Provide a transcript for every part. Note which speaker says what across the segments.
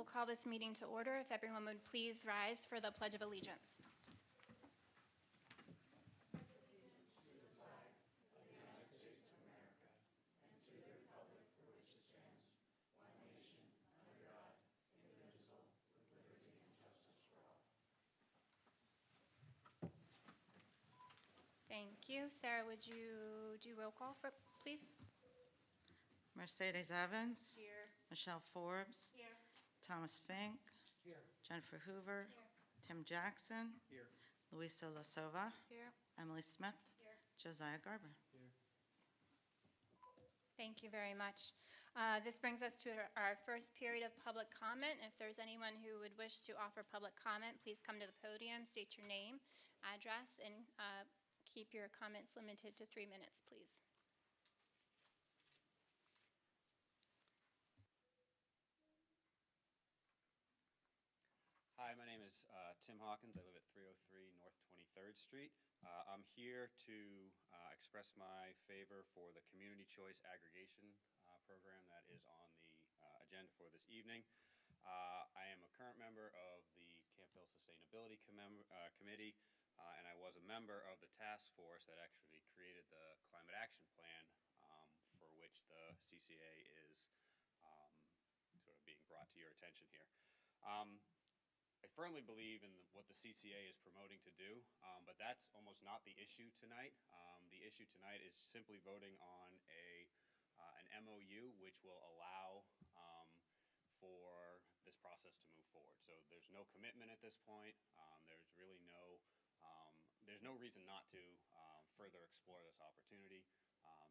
Speaker 1: We'll call this meeting to order. If everyone would please rise for the Pledge of Allegiance. Thank you. Sarah, would you do roll call, please?
Speaker 2: Mercedes Evans.
Speaker 3: Here.
Speaker 2: Michelle Forbes.
Speaker 3: Here.
Speaker 2: Thomas Fink.
Speaker 4: Here.
Speaker 2: Jennifer Hoover.
Speaker 1: Here.
Speaker 2: Tim Jackson.
Speaker 4: Here.
Speaker 2: Luisa Lasova.
Speaker 1: Here.
Speaker 2: Emily Smith.
Speaker 1: Here.
Speaker 2: Josiah Garber.
Speaker 4: Here.
Speaker 1: Thank you very much. This brings us to our first period of public comment. If there's anyone who would wish to offer public comment, please come to the podium, state your name, address, and keep your comments limited to 3 minutes, please.
Speaker 5: Hi, my name is Tim Hawkins. I live at 303 North 23rd Street. I'm here to express my favor for the Community Choice Aggregation program that is on the agenda for this evening. I am a current member of the Campbell Sustainability Committee, and I was a member of the task force that actually created the Climate Action Plan for which the CCA is sort of being brought to your attention here. I firmly believe in what the CCA is promoting to do, but that's almost not the issue tonight. The issue tonight is simply voting on an MOU which will allow for this process to move forward. So there's no commitment at this point. There's really there's no reason not to further explore this opportunity.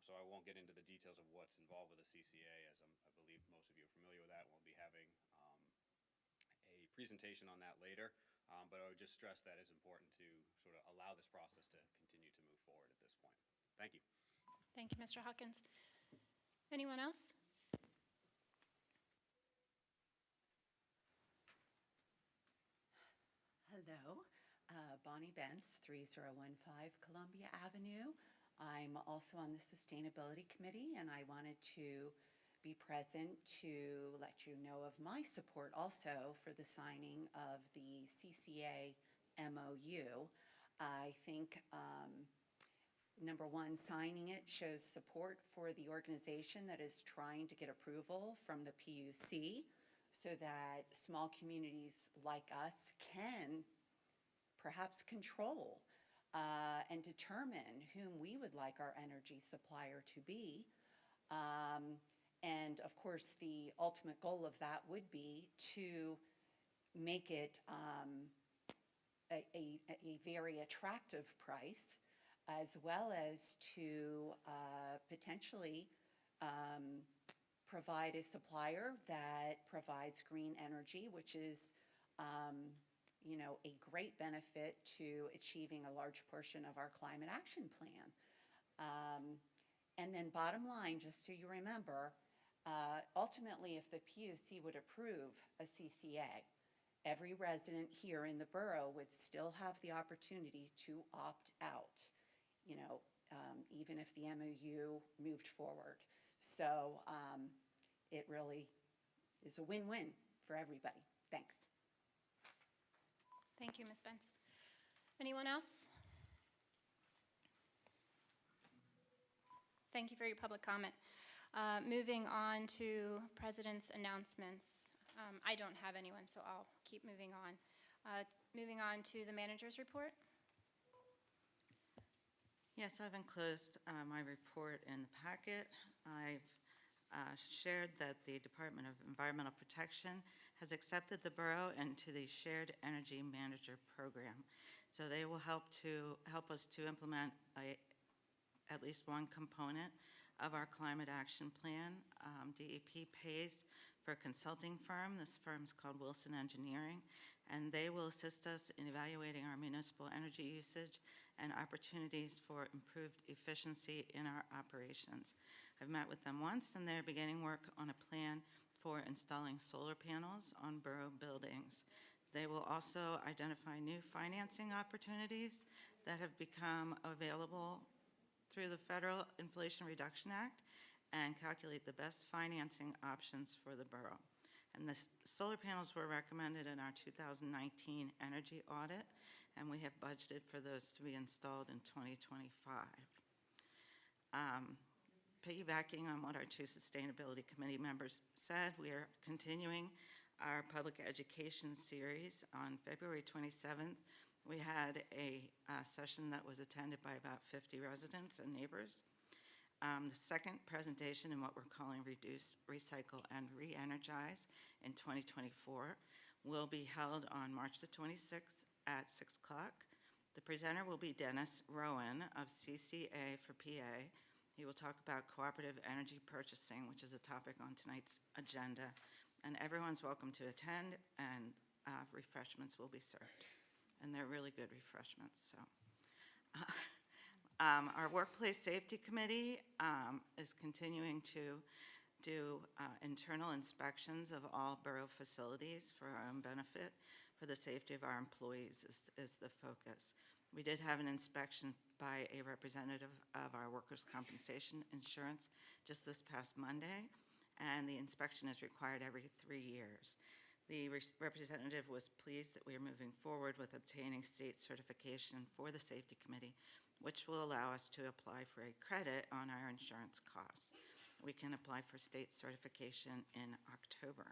Speaker 5: So I won't get into the details of what's involved with the CCA, as I believe most of you are familiar with that. We'll be having a presentation on that later, but I would just stress that it's important to sort of allow this process to continue to move forward at this point. Thank you.
Speaker 1: Thank you, Mr. Hawkins. Anyone else?
Speaker 3: Hello, Bonnie Bentz, 3015 Columbia Avenue. I'm also on the Sustainability Committee, and I wanted to be present to let you know of my support also for the signing of the CCA MOU. I think, number one, signing it shows support for the organization that is trying to get approval from the PUC so that small communities like us can perhaps control and determine whom we would like our energy supplier to be. And of course, the ultimate goal of that would be to make it a very attractive price, as well as to potentially provide a supplier that provides green energy, which is you know, a great benefit to achieving a large portion of our climate action plan. And then bottom line, just so you remember, ultimately, if the PUC would approve a CCA, every resident here in the borough would still have the opportunity to opt out, you know, even if the MOU moved forward. So it really is a win-win for everybody. Thanks.
Speaker 1: Thank you, Ms. Bentz. Anyone else? Thank you for your public comment. Moving on to President's announcements. I don't have anyone, so I'll keep moving on. Moving on to the manager's report.
Speaker 2: Yes, I've enclosed my report in the packet. I've shared that the Department of Environmental Protection has accepted the borough into the Shared Energy Manager Program. So they will help us to implement at least one component of our climate action plan. DEP pays for a consulting firm. This firm is called Wilson Engineering, and they will assist us in evaluating our municipal energy usage and opportunities for improved efficiency in our operations. I've met with them once, and they're beginning work on a plan for installing solar panels on borough buildings. They will also identify new financing opportunities that have become available through the Federal Inflation Reduction Act and calculate the best financing options for the borough. And the solar panels were recommended in our 2019 energy audit, and we have budgeted for those to be installed in 2025. Piggybacking on what our two sustainability committee members said, we are continuing our public education series. On February 27th, we had a session that was attended by about 50 residents and neighbors. The second presentation in what we're calling Reduce, Recycle, and Re-Energize in 2024 will be held on March the 26th at 6 o'clock. The presenter will be Dennis Rowan of CCA for PA. He will talk about cooperative energy purchasing, which is a topic on tonight's agenda. And everyone's welcome to attend, and refreshments will be served. And they're really good refreshments, so. Our Workplace Safety Committee is continuing to do internal inspections of all borough facilities for our own benefit. For the safety of our employees is the focus. We did have an inspection by a representative of our workers' compensation insurance just this past Monday, and the inspection is required every 3 years. The representative was pleased that we are moving forward with obtaining state certification for the Safety Committee, which will allow us to apply for a credit on our insurance costs. We can apply for state certification in October.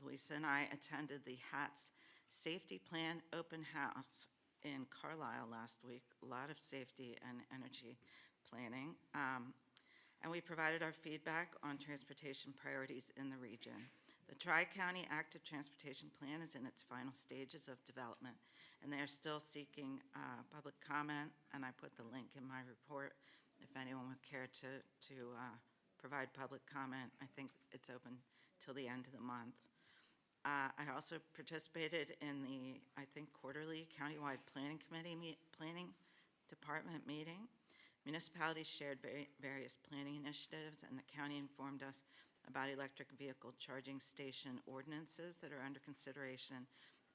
Speaker 2: Louisa and I attended the HATS Safety Plan Open House in Carlisle last week. A lot of safety and energy planning. And we provided our feedback on transportation priorities in the region. The Tri-County Active Transportation Plan is in its final stages of development, and they are still seeking public comment, and I put the link in my report if anyone would care to provide public comment. I think it's open till the end of the month. I also participated in the, I think, quarterly countywide planning department meeting. Municipalities shared various planning initiatives, and the county informed us about electric vehicle charging station ordinances that are under consideration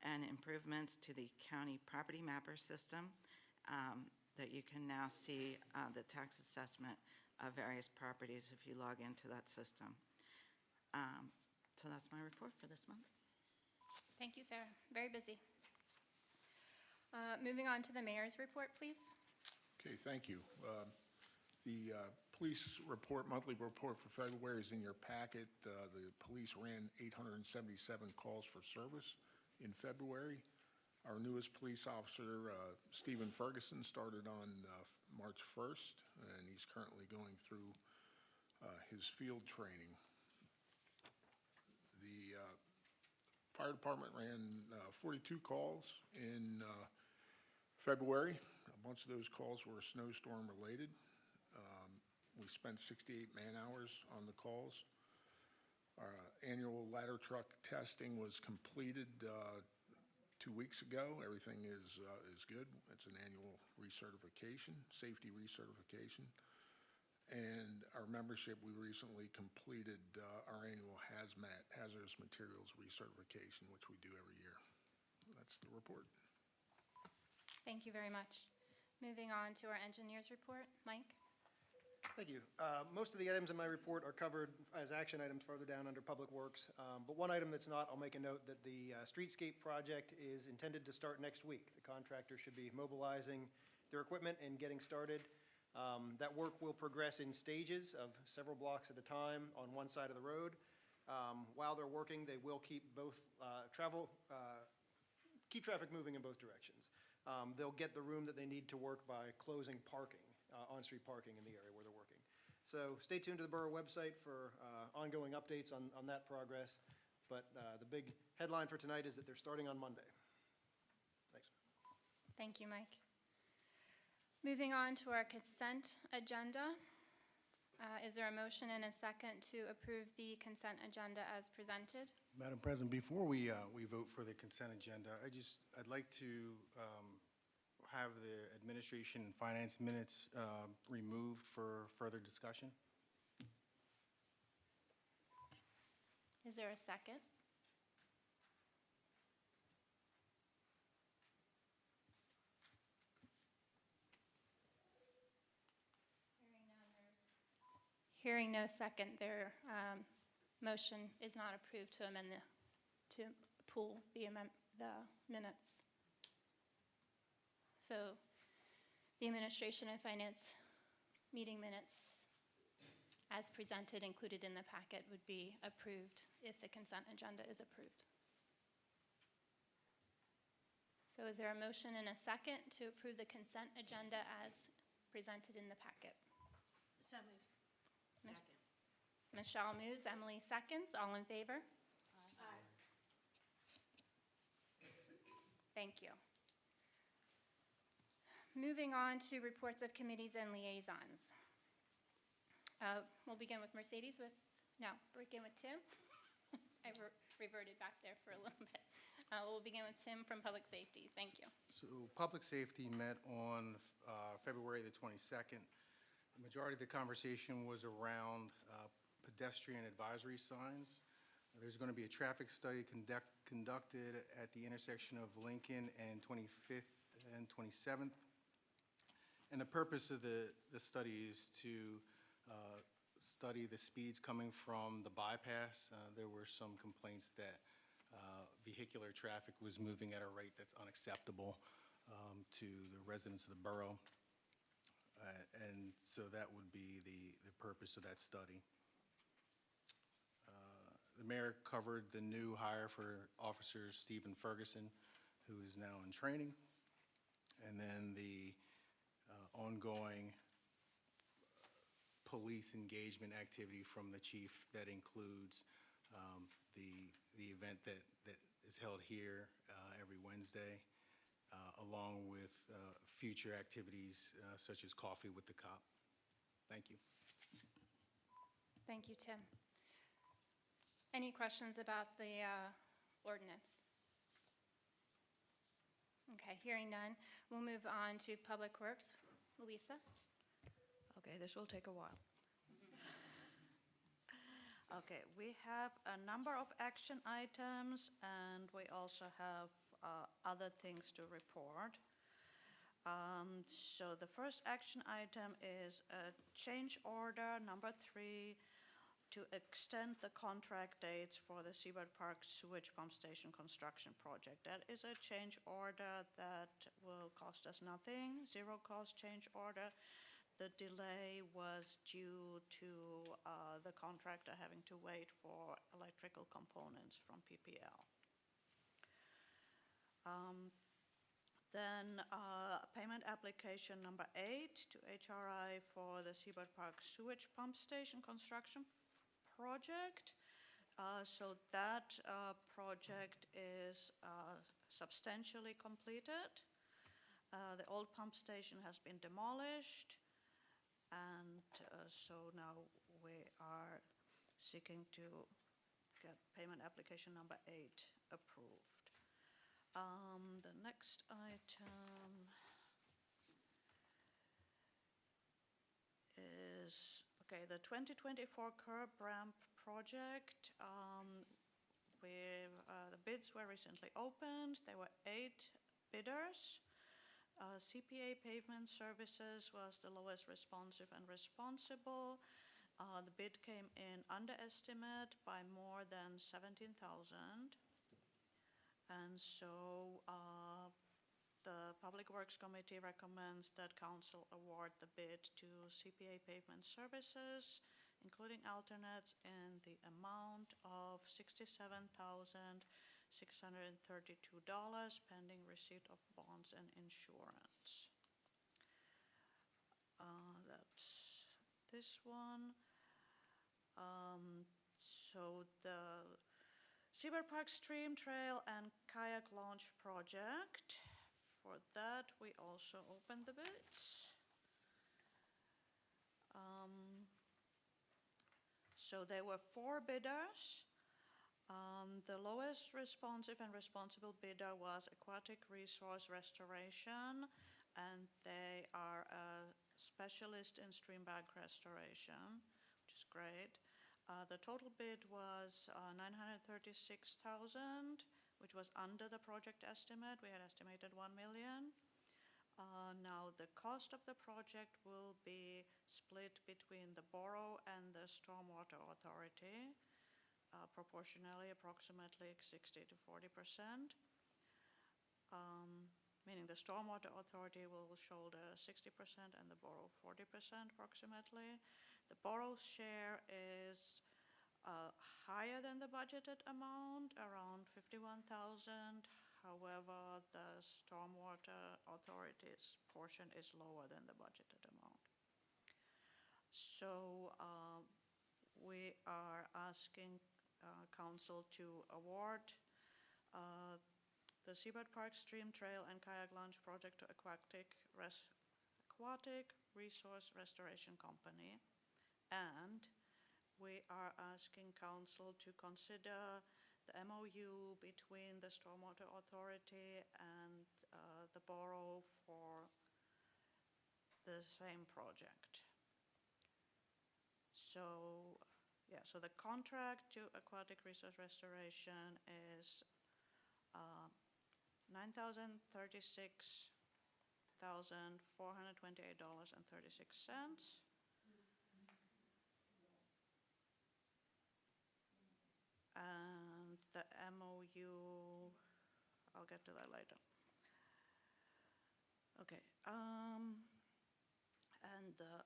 Speaker 2: and improvements to the county property mapper system that you can now see the tax assessment of various properties if you log into that system. So that's my report for this month.
Speaker 1: Thank you, Sarah. Very busy. Moving on to the mayor's report, please.
Speaker 4: Okay, thank you. The police report, monthly report for February is in your packet. The police ran 877 calls for service in February. Our newest police officer, Stephen Ferguson, started on March 1st, and he's currently going through his field training. The fire department ran 42 calls in February. A bunch of those calls were snowstorm related. We spent 68 man-hours on the calls. Our annual ladder truck testing was completed 2 weeks ago. Everything is good. It's an annual recertification, safety recertification. And our membership, we recently completed our annual hazmat, hazardous materials recertification, which we do every year. That's the report.
Speaker 1: Thank you very much. Moving on to our engineer's report. Mike?
Speaker 6: Thank you. Most of the items in my report are covered as action items further down under Public Works. But one item that's not, I'll make a note that the streetscape project is intended to start next week. The contractor should be mobilizing their equipment and getting started. That work will progress in stages of several blocks at a time on one side of the road. While they're working, they will keep traffic moving in both directions. They'll get the room that they need to work by closing parking, on-street parking in the area where they're working. So stay tuned to the borough website for ongoing updates on that progress. But the big headline for tonight is that they're starting on Monday. Thanks.
Speaker 1: Thank you, Mike. Moving on to our consent agenda. Is there a motion and a second to approve the consent agenda as presented?
Speaker 7: Madam President, before we vote for the consent agenda, I'd like to have the administration and finance minutes removed for further discussion.
Speaker 1: Is there a second? Hearing no second, they're motion is not approved to amend to pull the minutes. So the Administration and Finance meeting minutes as presented, included in the packet, would be approved if the consent agenda is approved. So is there a motion and a second to approve the consent agenda as presented in the packet?
Speaker 8: So moved. Second.
Speaker 1: Michelle moves, Emily seconds. All in favor?
Speaker 8: Aye.
Speaker 1: Thank you. Moving on to reports of committees and liaisons. We'll begin with Mercedes begin with Tim. I reverted back there for a little bit. We'll begin with Tim from Public Safety. Thank you.
Speaker 7: So Public Safety met on February the 22nd. The majority of the conversation was around pedestrian advisory signs. There's going to be a traffic study conducted at the intersection of Lincoln and 25th and 27th. And the purpose of the study is to study the speeds coming from the bypass. There were some complaints that vehicular traffic was moving at a rate that's unacceptable to the residents of the borough. And so that would be the purpose of that study. The mayor covered the new hire for Officer Stephen Ferguson, who is now in training, and then the ongoing police engagement activity from the chief that includes the event that is held here every Wednesday, along with future activities such as coffee with the cop. Thank you.
Speaker 1: Thank you, Tim. Any questions about the ordinance? Okay, hearing none, we'll move on to Public Works. Louisa?
Speaker 8: Okay, this will take a while. Okay, we have a number of action items, and we also have other things to report. So the first action item is a change order number 3 to extend the contract dates for the Seabird Park Sewage Pump Station construction project. That is a change order that will cost us nothing, zero cost change order. The delay was due to the contractor having to wait for electrical components from PPL. Then payment application number 8 to HRI for the Seabird Park Sewage Pump Station construction project. So that project is substantially completed. The old pump station has been demolished, and so now we are seeking to get payment application number 8 approved. The next item is, okay, the 2024 curb ramp project. The bids were recently opened. There were 8 bidders. CPA Pavement Services was the lowest responsive and responsible. The bid came in underestimate by more than 17,000. And so the Public Works Committee recommends that council award the bid to CPA Pavement Services, including alternates, in the amount of $67,632 pending receipt of bonds and insurance. That's this one. So the Seabird Park Stream Trail and Kayak Launch Project. For that, we also opened the bids. So there were 4 bidders. The lowest responsive and responsible bidder was Aquatic Resource Restoration, and they are a specialist in stream bank restoration, which is great. The total bid was $936,000, which was under the project estimate. We had estimated $1 million. Now, the cost of the project will be split between the borough and the Stormwater Authority. proportionally approximately 60 to 40%. Meaning the Stormwater Authority will shoulder 60% and the borough 40% approximately. The borough's share is higher than the budgeted amount, around 51,000. However, the Stormwater Authority's portion is lower than the budgeted amount. So we are asking council to award the Seabird Park Stream Trail and Kayak Launch Project to Aquatic Resource Restoration Company. And we are asking council to consider the MOU between the Stormwater Authority and the borough for the same project. So, yeah, so the contract to Aquatic Resource Restoration is $9,036,428.36. And the MOU, I'll get to that later. Okay. And the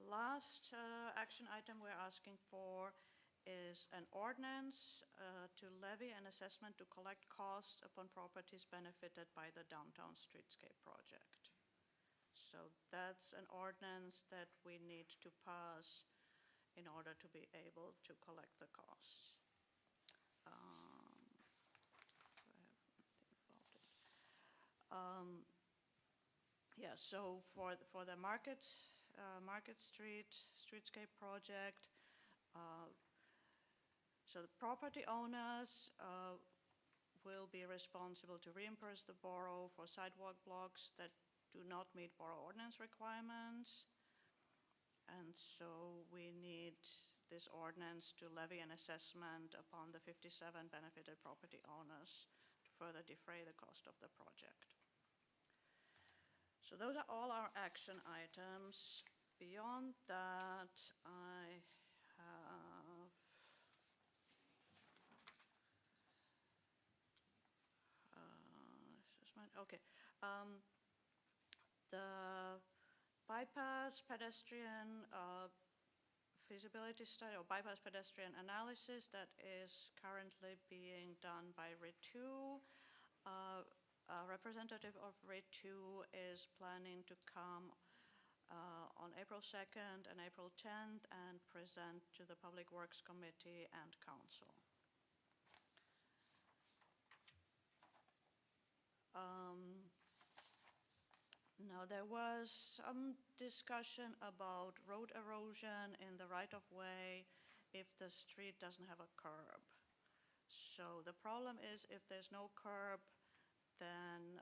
Speaker 8: last action item we're asking for is an ordinance to levy an assessment to collect costs upon properties benefited by the downtown streetscape project. So that's an ordinance that we need to pass in order to be able to collect the costs. Yeah, so for the Market Street streetscape project, so the property owners will be responsible to reimburse the borough for sidewalk blocks that do not meet borough ordinance requirements. And so we need this ordinance to levy an assessment upon the 57 benefited property owners to further defray the cost of the project. So those are all our action items. Beyond that, I have okay. The bypass pedestrian feasibility study or bypass pedestrian analysis that is currently being done by RIT2. A representative of RIT2 is planning to come on April 2nd and April 10th and present to the Public Works Committee and Council. Now, there was some discussion about road erosion in the right-of-way if the street doesn't have a curb. So the problem is if there's no curb, then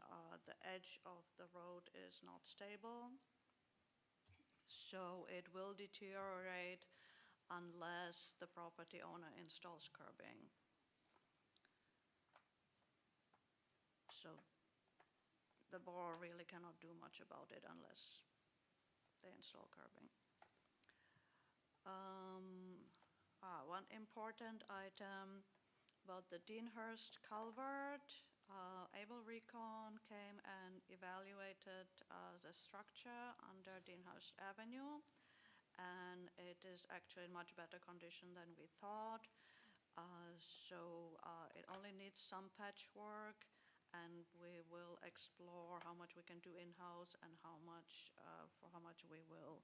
Speaker 8: the edge of the road is not stable. So it will deteriorate unless the property owner installs curbing. So the borough really cannot do much about it unless they install curbing. One important item about the Deanhurst culvert. Able Recon came and evaluated the structure under Deanhurst Avenue, and it is actually in much better condition than we thought. So it only needs some patchwork, and we will explore how much we can do in-house and how much we will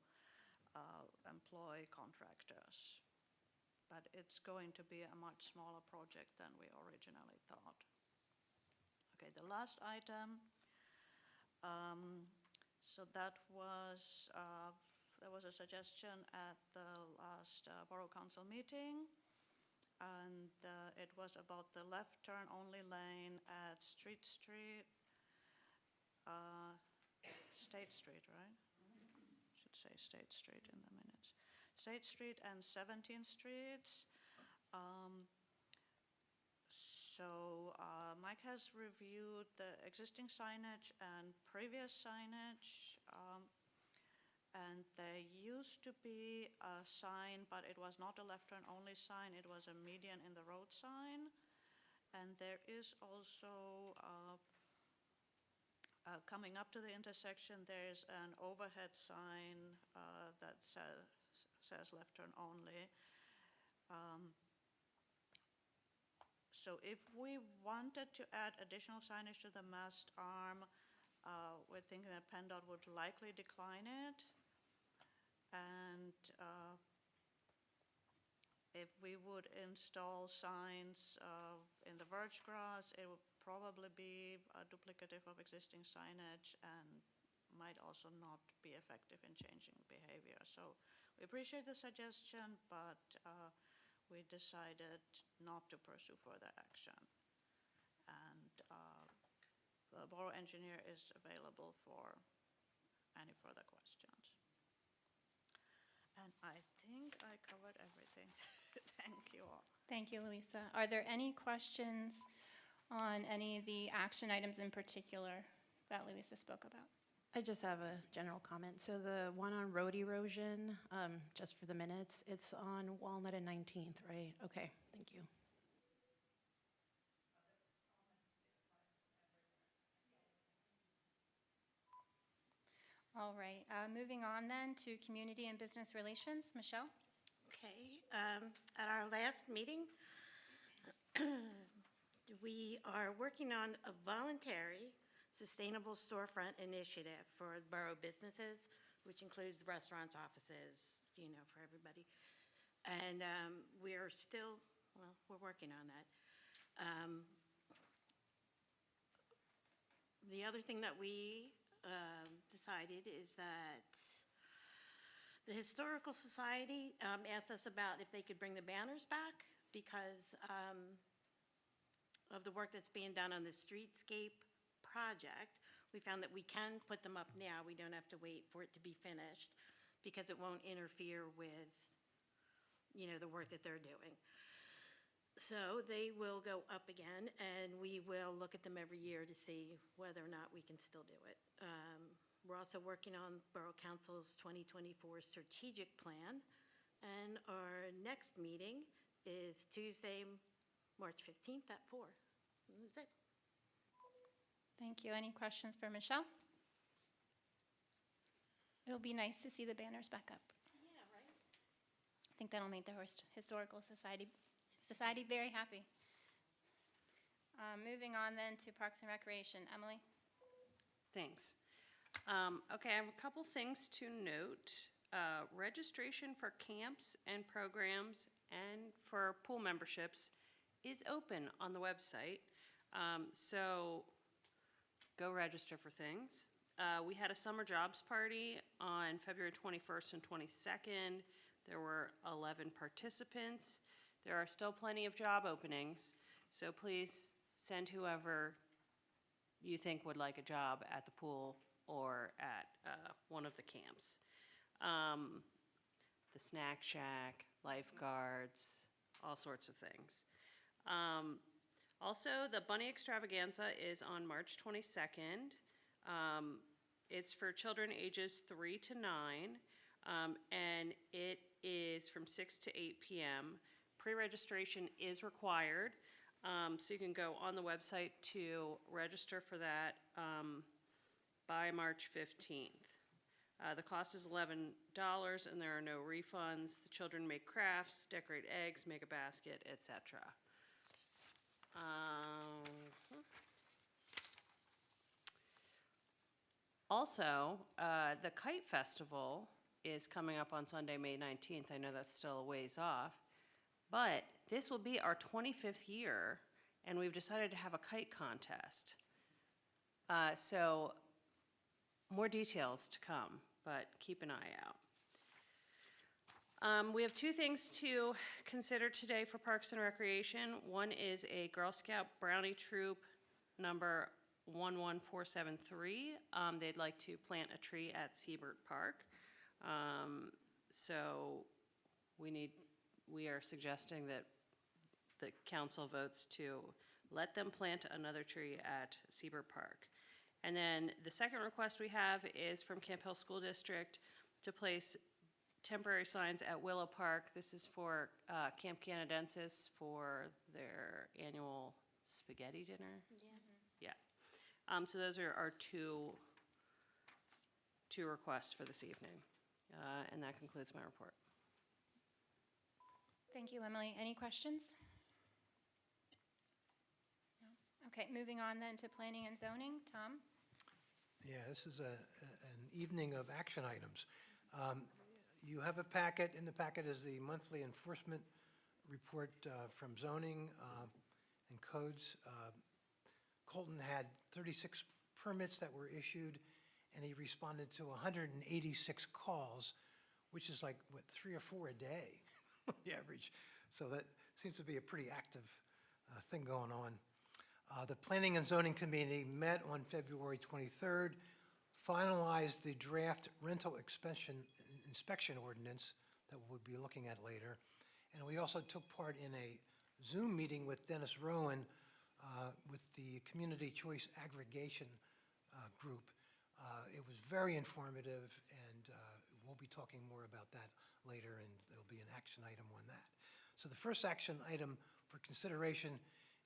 Speaker 8: employ contractors. But it's going to be a much smaller project than we originally thought. Okay, the last item. So that was there was a suggestion at the last Borough Council meeting, and it was about the left turn only lane at State Street, right? Should say State Street in the minutes. State Street and 17th Street. So Mike has reviewed the existing signage and previous signage, And there used to be a sign, but it was not a left turn only sign, it was a median in the road sign. And there is also, coming up to the intersection, there's an overhead sign that says left turn only. So if we wanted to add additional signage to the mast arm, we're thinking that PennDOT would likely decline it. And if we would install signs in the verge grass, it would probably be duplicative of existing signage and might also not be effective in changing behavior. So we appreciate the suggestion, but we decided not to pursue further action. And the borough engineer is available for any further questions. And I think I covered everything. Thank you all.
Speaker 1: Thank you, Louisa. Are there any questions on any of the action items in particular that Louisa spoke about?
Speaker 9: I just have a general comment. So the one on road erosion, just for the minutes, it's on Walnut and 19th, right? Okay, thank you.
Speaker 1: All right, moving on then to community and business relations. Michelle?
Speaker 10: Okay, at our last meeting, we are working on a voluntary sustainable storefront initiative for borough businesses, which includes the restaurants, offices, for everybody. And we're still, well, we're working on that. The other thing that we decided is that the Historical Society asked us about if they could bring the banners back because of the work that's being done on the streetscape project. We found that we can put them up now. We don't have to wait for it to be finished because it won't interfere with, the work that they're doing. So they will go up again, and we will look at them every year to see whether or not we can still do it. We're also working on Borough Council's 2024 strategic plan, and our next meeting is Tuesday, March 15th at 4. That was it.
Speaker 1: Thank you. Any questions for Michelle? It'll be nice to see the banners back up.
Speaker 10: Yeah, right?
Speaker 1: I think that'll make the Historical Society very happy. Moving on then to Parks and Recreation. Emily?
Speaker 11: Thanks. Okay, I have a couple things to note. Registration for camps and programs and for pool memberships is open on the website. So go register for things. We had a summer jobs party on February 21st and 22nd. There were 11 participants. There are still plenty of job openings, so please send whoever you think would like a job at the pool or at one of the camps. The snack shack, lifeguards, all sorts of things. Also, the Bunny Extravaganza is on March 22nd. It's for children ages 3 to 9, and it is from 6 to 8 p.m. Pre-registration is required, so you can go on the website to register for that by March 15th. The cost is $11, and there are no refunds. The children make crafts, decorate eggs, make a basket, etc. Also, the Kite Festival is coming up on Sunday, May 19th. I know that's still a ways off, but this will be our 25th year, and we've decided to have a kite contest. So more details to come, but keep an eye out. We have two things to consider today for Parks and Recreation. One is a Girl Scout Brownie Troop number 11473. They'd like to plant a tree at Siebert Park. So we are suggesting that the council votes to let them plant another tree at Siebert Park. And then the second request we have is from Camp Hill School District. to place temporary signs at Willow Park. This is for Camp Canadensis for their annual spaghetti dinner. Yeah. So those are our two requests for this evening. And that concludes my report.
Speaker 1: Thank you, Emily. Any questions? No? Okay, moving on then to planning and zoning. Tom?
Speaker 12: Yeah, this is an evening of action items. You have a packet. In the packet is the monthly enforcement report from zoning and codes. Colton had 36 permits that were issued, and he responded to 186 calls, which is like, what, 3 or 4 a day, the average. So that seems to be a pretty active thing going on. The Planning and Zoning Committee met on February 23rd, finalized the draft rental inspection ordinance that we'll be looking at later. And we also took part in a Zoom meeting with Dennis Rowan with the Community Choice Aggregation Group. It was very informative, and we'll be talking more about that later, and there'll be an action item on that. So the first action item for consideration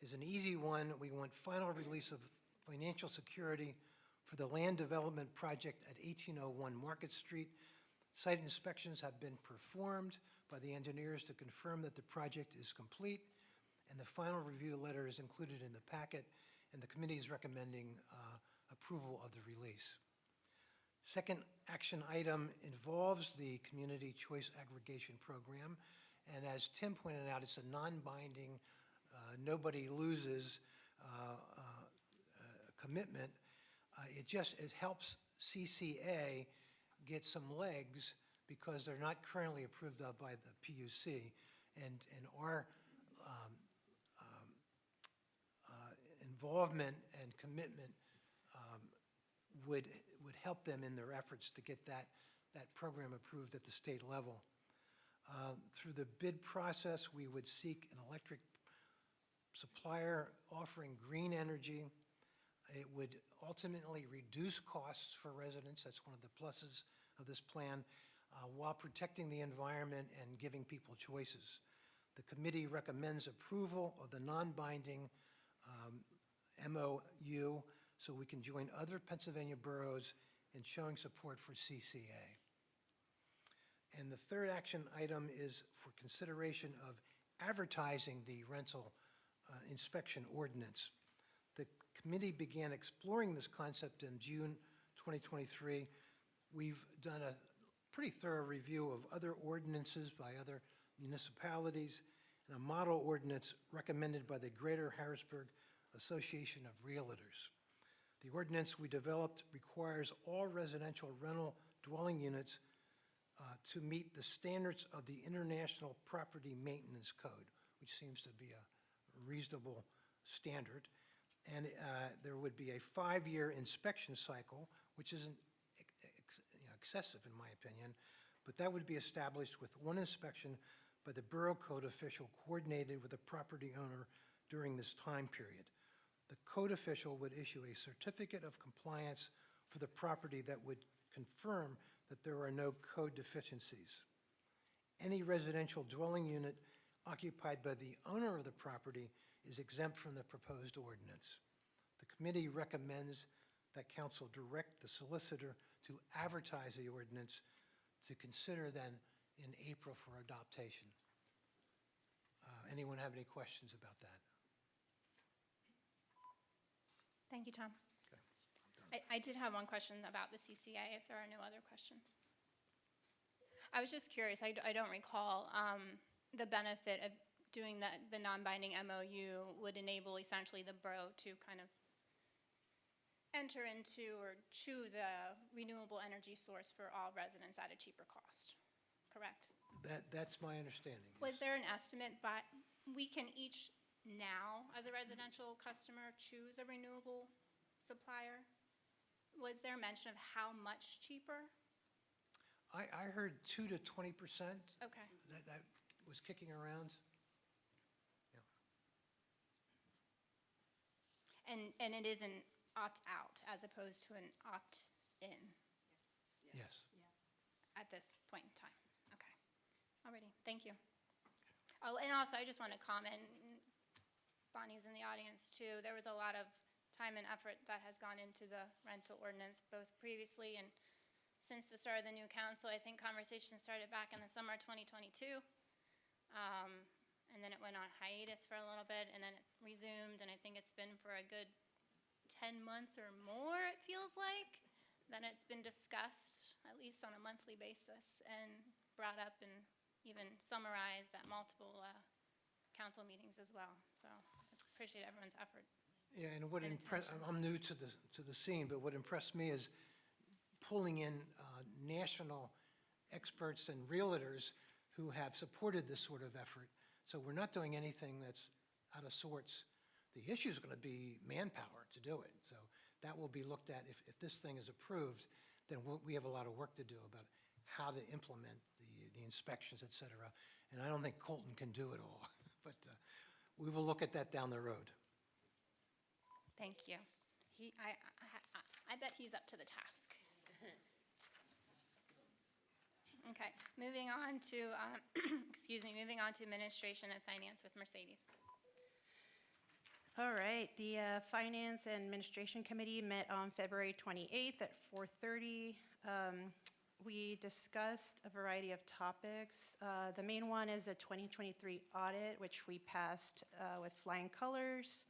Speaker 12: is an easy one. We want final release of financial security for the land development project at 1801 Market Street. Site inspections have been performed by the engineers to confirm that the project is complete, and the final review letter is included in the packet, and the committee is recommending approval of the release. Second action item involves the Community Choice Aggregation Program, and as Tim pointed out, it's a non-binding, nobody loses commitment. It helps CCA get some legs because they're not currently approved of by the PUC, and our involvement and commitment would help them in their efforts to get that program approved at the state level. Through the bid process, we would seek an electric supplier offering green energy. It would ultimately reduce costs for residents. That's one of the pluses of this plan, while protecting the environment and giving people choices. The committee recommends approval of the non-binding MOU so we can join other Pennsylvania boroughs in showing support for CCA. And the third action item is for consideration of advertising the rental inspection ordinance. The committee began exploring this concept in June 2023. We've done a pretty thorough review of other ordinances by other municipalities and a model ordinance recommended by the Greater Harrisburg Association of Realtors. The ordinance we developed requires all residential rental dwelling units to meet the standards of the International Property Maintenance Code, which seems to be a reasonable standard. And there would be a 5-year inspection cycle, which isn't excessive in my opinion, but that would be established with one inspection by the Borough Code official coordinated with the property owner during this time period. The code official would issue a certificate of compliance for the property that would confirm that there are no code deficiencies. Any residential dwelling unit occupied by the owner of the property is exempt from the proposed ordinance. The committee recommends that council direct the solicitor to advertise the ordinance to consider then in April for adoption. Anyone have any questions about that?
Speaker 1: Thank you, Tom. I did have one question about the CCA, if there are no other questions. I was just curious, I don't recall the benefit of doing the non-binding MOU would enable essentially the borough to kind of enter into or choose a renewable energy source for all residents at a cheaper cost, correct?
Speaker 12: That's my understanding.
Speaker 1: Was there an estimate by, we can each now, as a residential customer, choose a renewable supplier? Was there mention of how much cheaper?
Speaker 12: I heard 2 to 20%.
Speaker 1: Okay.
Speaker 12: That was kicking around. Yeah.
Speaker 1: And it is an opt-out as opposed to an opt-in
Speaker 12: Yes.
Speaker 1: at this point in time. Okay. Alrighty, thank you. Oh, and also, I just want to comment, Bonnie's in the audience too, there was a lot of time and effort that has gone into the rental ordinance, both previously and since the start of the new council. I think conversations started back in the summer of 2022. And then it went on hiatus for a little bit, and then it resumed, and I think it's been for a good 10 months or more, it feels like. Then it's been discussed, at least on a monthly basis, and brought up and even summarized at multiple council meetings as well. So I appreciate everyone's effort.
Speaker 12: Yeah, and what
Speaker 1: And
Speaker 12: impressed,
Speaker 1: attention.
Speaker 12: I'm new to the scene, but what impressed me is pulling in national experts and realtors who have supported this sort of effort. So we're not doing anything that's out of sorts. The issue is going to be manpower to do it. So that will be looked at. If this thing is approved, then we have a lot of work to do about how to implement the inspections, et cetera. And I don't think Colton can do it all, but we will look at that down the road.
Speaker 1: Thank you. I bet he's up to the task. Okay, moving on to, moving on to administration and finance with Mercedes.
Speaker 9: All right, the Finance and Administration Committee met on February 28th at 4:30. We discussed a variety of topics. The main one is a 2023 audit, which we passed with flying colors.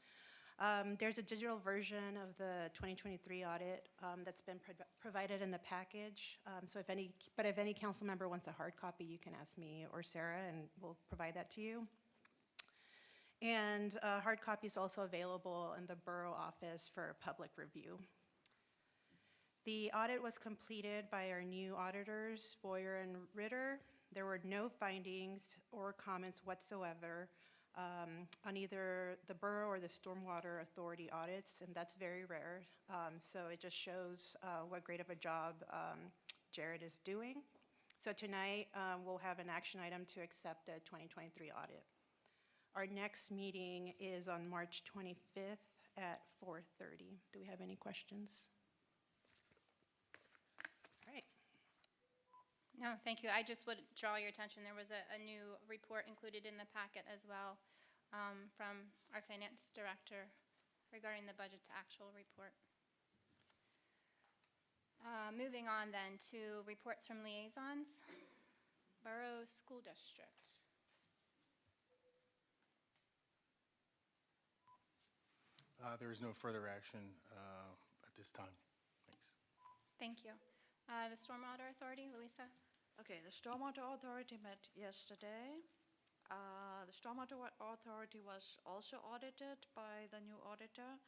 Speaker 9: There's a digital version of the 2023 audit that's been provided in the package. So if any council member wants a hard copy, you can ask me or Sarah, and we'll provide that to you. And hard copy is also available in the borough office for public review. The audit was completed by our new auditors, Boyer and Ritter. There were no findings or comments whatsoever on either the borough or the stormwater authority audits, and that's very rare. So it just shows what great of a job Jared is doing. So tonight we'll have an action item to accept the 2023 audit. Our next meeting is on March 25th at 4:30. Do we have any questions? All right.
Speaker 1: No, thank you. I just would draw your attention, there was a new report included in the packet as well from our finance director regarding the budget to actual report. Moving on then to reports from liaisons. Borough School District.
Speaker 7: There is no further action at this time. Thanks.
Speaker 1: Thank you. The Stormwater Authority, Louisa?
Speaker 8: Okay, the Stormwater Authority met yesterday. The Stormwater Authority was also audited by the new auditor.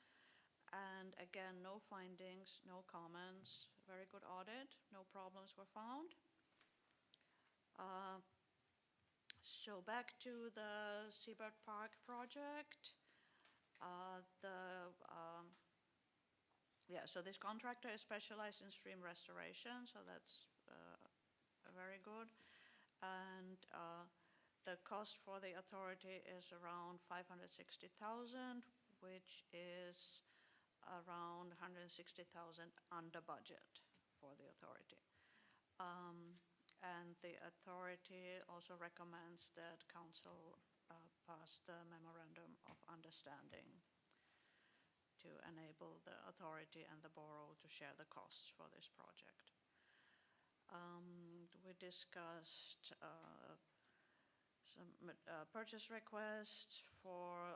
Speaker 8: And again, no findings, no comments, very good audit, no problems were found. So back to the Seabird Park project. So this contractor is specialized in stream restoration, so that's very good. And the cost for the authority is around $560,000, which is around $160,000 under budget for the authority. And the authority also recommends that council pass the memorandum of understanding to enable the authority and the borough to share the costs for this project. We discussed some purchase requests for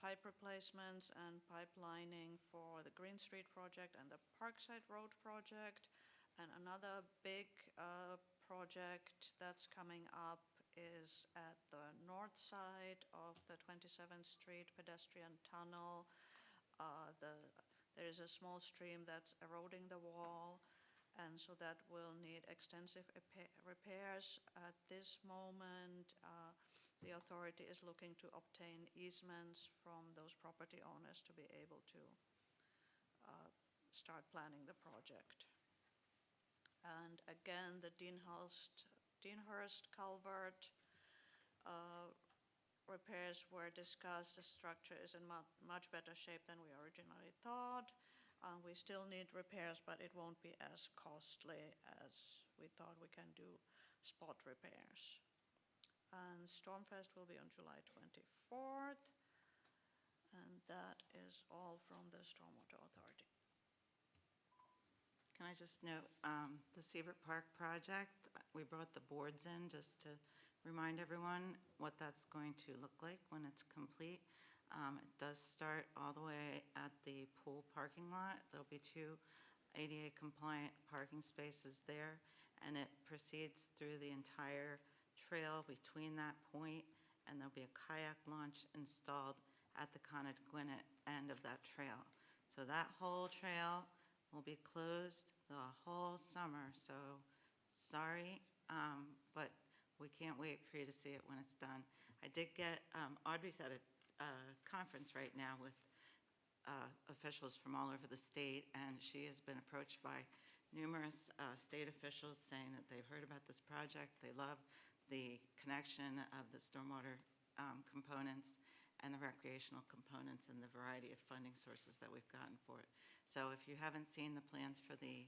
Speaker 8: pipe replacements and pipelining for the Green Street project and the Parkside Road project. And another big project that's coming up is at the north side of the 27th Street pedestrian tunnel. There is a small stream that's eroding the wall, and so that will need extensive repairs. At this moment, the authority is looking to obtain easements from those property owners to be able to start planning the project. And again, the Deanhurst culvert repairs were discussed. The structure is in much better shape than we originally thought. We still need repairs, but it won't be as costly as we thought. We can do spot repairs. And Stormfest will be on July 24th. And that is all from the Stormwater Authority.
Speaker 2: Can I just note, the Seabrook Park project, we brought the boards in just to remind everyone what that's going to look like when it's complete. It does start all the way at the pool parking lot. There'll be 2 ADA compliant parking spaces there, and it proceeds through the entire trail between that point, and there'll be a kayak launch installed at the Connet Gwinnett end of that trail. So that whole trail will be closed the whole summer, so sorry, but we can't wait for you to see it when it's done. I did get, Audrey's at a conference right now with officials from all over the state, and she has been approached by numerous state officials saying that they've heard about this project. They love the connection of the stormwater components and the recreational components and the variety of funding sources that we've gotten for it. So if you haven't seen the plans for the,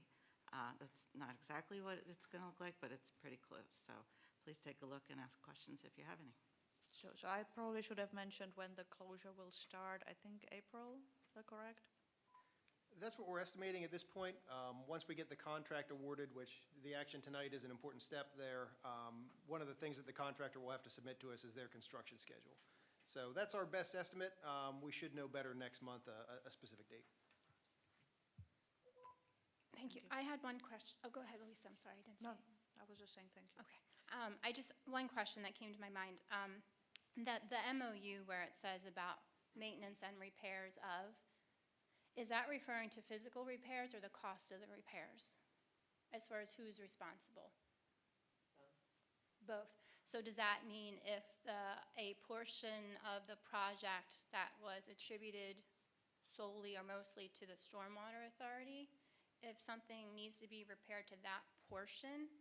Speaker 2: that's not exactly what it's going to look like, but it's pretty close. So please take a look and ask questions if you have any.
Speaker 8: So I probably should have mentioned when the closure will start. I think April, is that correct?
Speaker 6: That's what we're estimating at this point. Once we get the contract awarded, which the action tonight is an important step there, one of the things that the contractor will have to submit to us is their construction schedule. So that's our best estimate. We should know better next month, a specific date.
Speaker 1: Thank you. I had one question. Oh, go ahead, Lisa. I'm sorry, I didn't say.
Speaker 8: No, I was just saying thank you.
Speaker 1: Okay. One question that came to my mind. That the MOU where it says about maintenance and repairs of, is that referring to physical repairs or the cost of the repairs? As far as who's responsible? Both. So does that mean if a portion of the project that was attributed solely or mostly to the Stormwater Authority, if something needs to be repaired to that portion,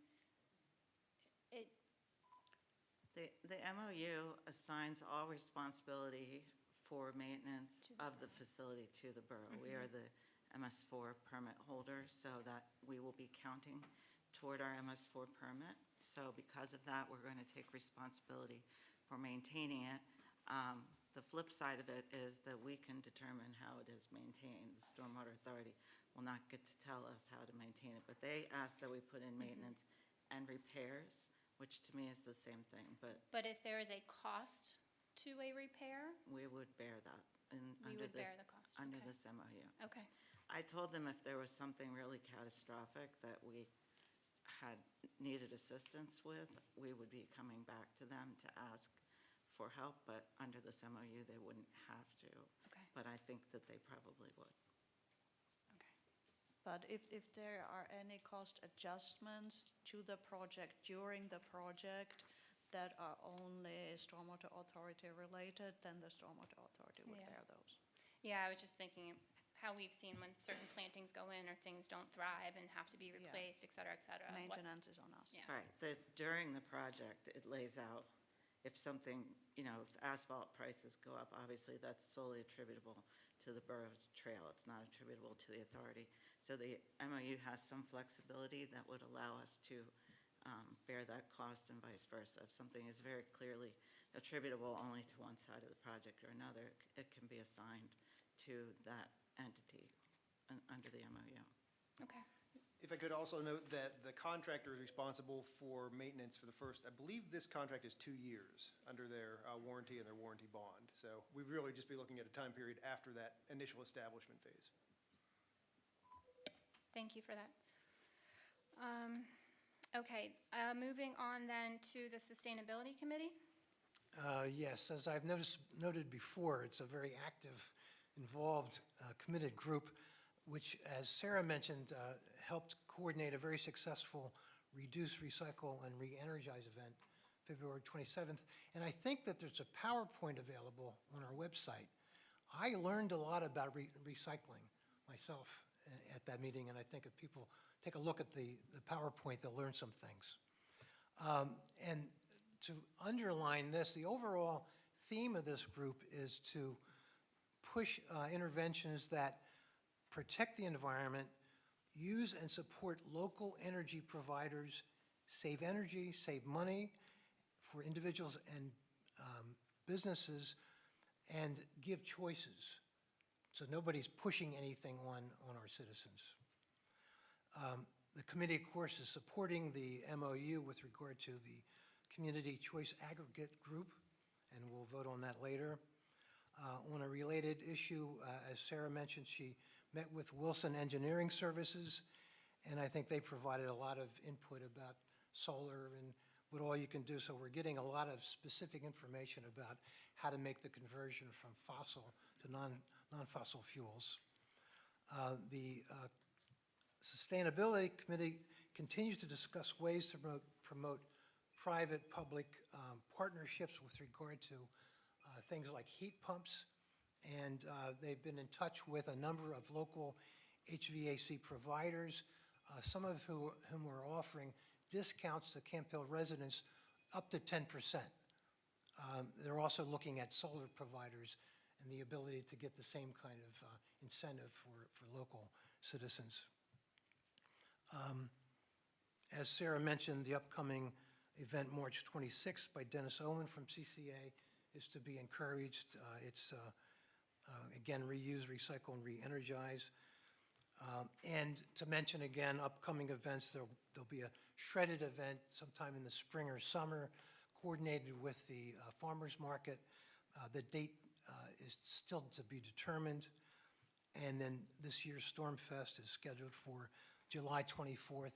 Speaker 2: The MOU assigns all responsibility for maintenance of the facility to the borough. We are the MS4 permit holder, so that we will be counting toward our MS4 permit. So because of that, we're going to take responsibility for maintaining it. The flip side of it is that we can determine how it is maintained. The Stormwater Authority will not get to tell us how to maintain it, but they ask that we put in maintenance and repairs, which to me is the same thing,
Speaker 1: but if there is a cost to a repair,
Speaker 2: we would bear that
Speaker 1: we would bear the cost.
Speaker 2: under
Speaker 1: Okay.
Speaker 2: this MOU.
Speaker 1: Okay.
Speaker 2: I told them if there was something really catastrophic that we had needed assistance with, we would be coming back to them to ask for help, but under this MOU, they wouldn't have to.
Speaker 1: Okay.
Speaker 2: But I think that they probably would.
Speaker 1: Okay.
Speaker 8: But if there are any cost adjustments to the project during the project that are only Stormwater Authority related, then the Stormwater Authority would
Speaker 1: Yeah.
Speaker 8: bear those.
Speaker 1: Yeah, I was just thinking how we've seen when certain plantings go in or things don't thrive and have to be
Speaker 8: Yeah.
Speaker 1: replaced, et cetera, et cetera.
Speaker 8: Maintenance is on us.
Speaker 1: Yeah.
Speaker 2: Right, during the project, it lays out if something, if asphalt prices go up, obviously that's solely attributable to the borough's trail. It's not attributable to the authority. So the MOU has some flexibility that would allow us to bear that cost and vice versa. If something is very clearly attributable only to one side of the project or another, it can be assigned to that entity under the MOU.
Speaker 1: Okay.
Speaker 6: If I could also note that the contractor is responsible for maintenance for the first, I believe this contract is 2 years under their warranty and their warranty bond. So we'd really just be looking at a time period after that initial establishment phase.
Speaker 1: Thank you for that. Okay, moving on then to the Sustainability Committee.
Speaker 12: Yes, as I've noted before, it's a very active, involved, committed group, which, as Sarah mentioned, helped coordinate a very successful Reduce, Recycle, and Re-Energize event, February 27th. And I think that there's a PowerPoint available on our website. I learned a lot about recycling myself at that meeting, and I think if people take a look at the PowerPoint, they'll learn some things. And to underline this, the overall theme of this group is to push interventions that protect the environment, use and support local energy providers, save energy, save money for individuals and businesses, and give choices. So nobody's pushing anything on our citizens. The committee, of course, is supporting the MOU with regard to the Community Choice Aggregate Group, and we'll vote on that later. On a related issue, as Sarah mentioned, she met with Wilson Engineering Services, and I think they provided a lot of input about solar and what all you can do. So we're getting a lot of specific information about how to make the conversion from fossil to non-fossil fuels. The Sustainability Committee continues to discuss ways to promote private-public partnerships with regard to things like heat pumps, and they've been in touch with a number of local HVAC providers, some of whom are offering discounts to Camp Hill residents up to 10%. They're also looking at solar providers and the ability to get the same kind of incentive for local citizens. As Sarah mentioned, the upcoming event, March 26th, by Dennis Owen from CCA, is to be encouraged. It's, again, reuse, recycle, and re-energize. And to mention again, upcoming events, there'll be a shredded event sometime in the spring or summer, coordinated with the farmers market. The date is still to be determined. And then this year's Stormfest is scheduled for July 24th,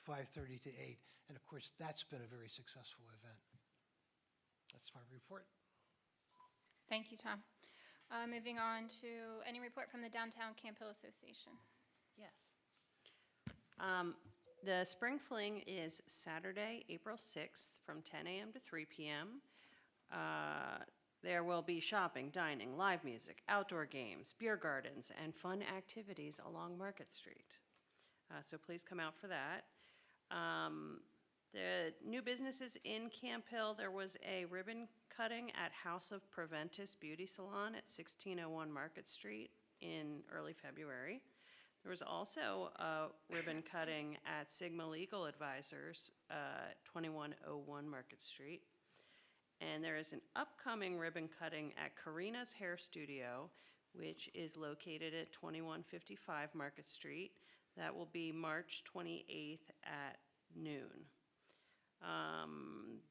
Speaker 12: 5:30 to 8. And of course, that's been a very successful event. That's my report.
Speaker 1: Thank you, Tom. Moving on to any report from the Downtown Camp Hill Association.
Speaker 8: Yes.
Speaker 11: The Spring Fling is Saturday, April 6th, from 10 a.m. to 3 p.m. There will be shopping, dining, live music, outdoor games, beer gardens, and fun activities along Market Street. So please come out for that. The new businesses in Camp Hill, there was a ribbon cutting at House of Preventus Beauty Salon at 1601 Market Street in early February. There was also a ribbon cutting at Sigma Legal Advisors, 2101 Market Street. And there is an upcoming ribbon cutting at Karina's Hair Studio, which is located at 2155 Market Street. That will be March 28th at noon.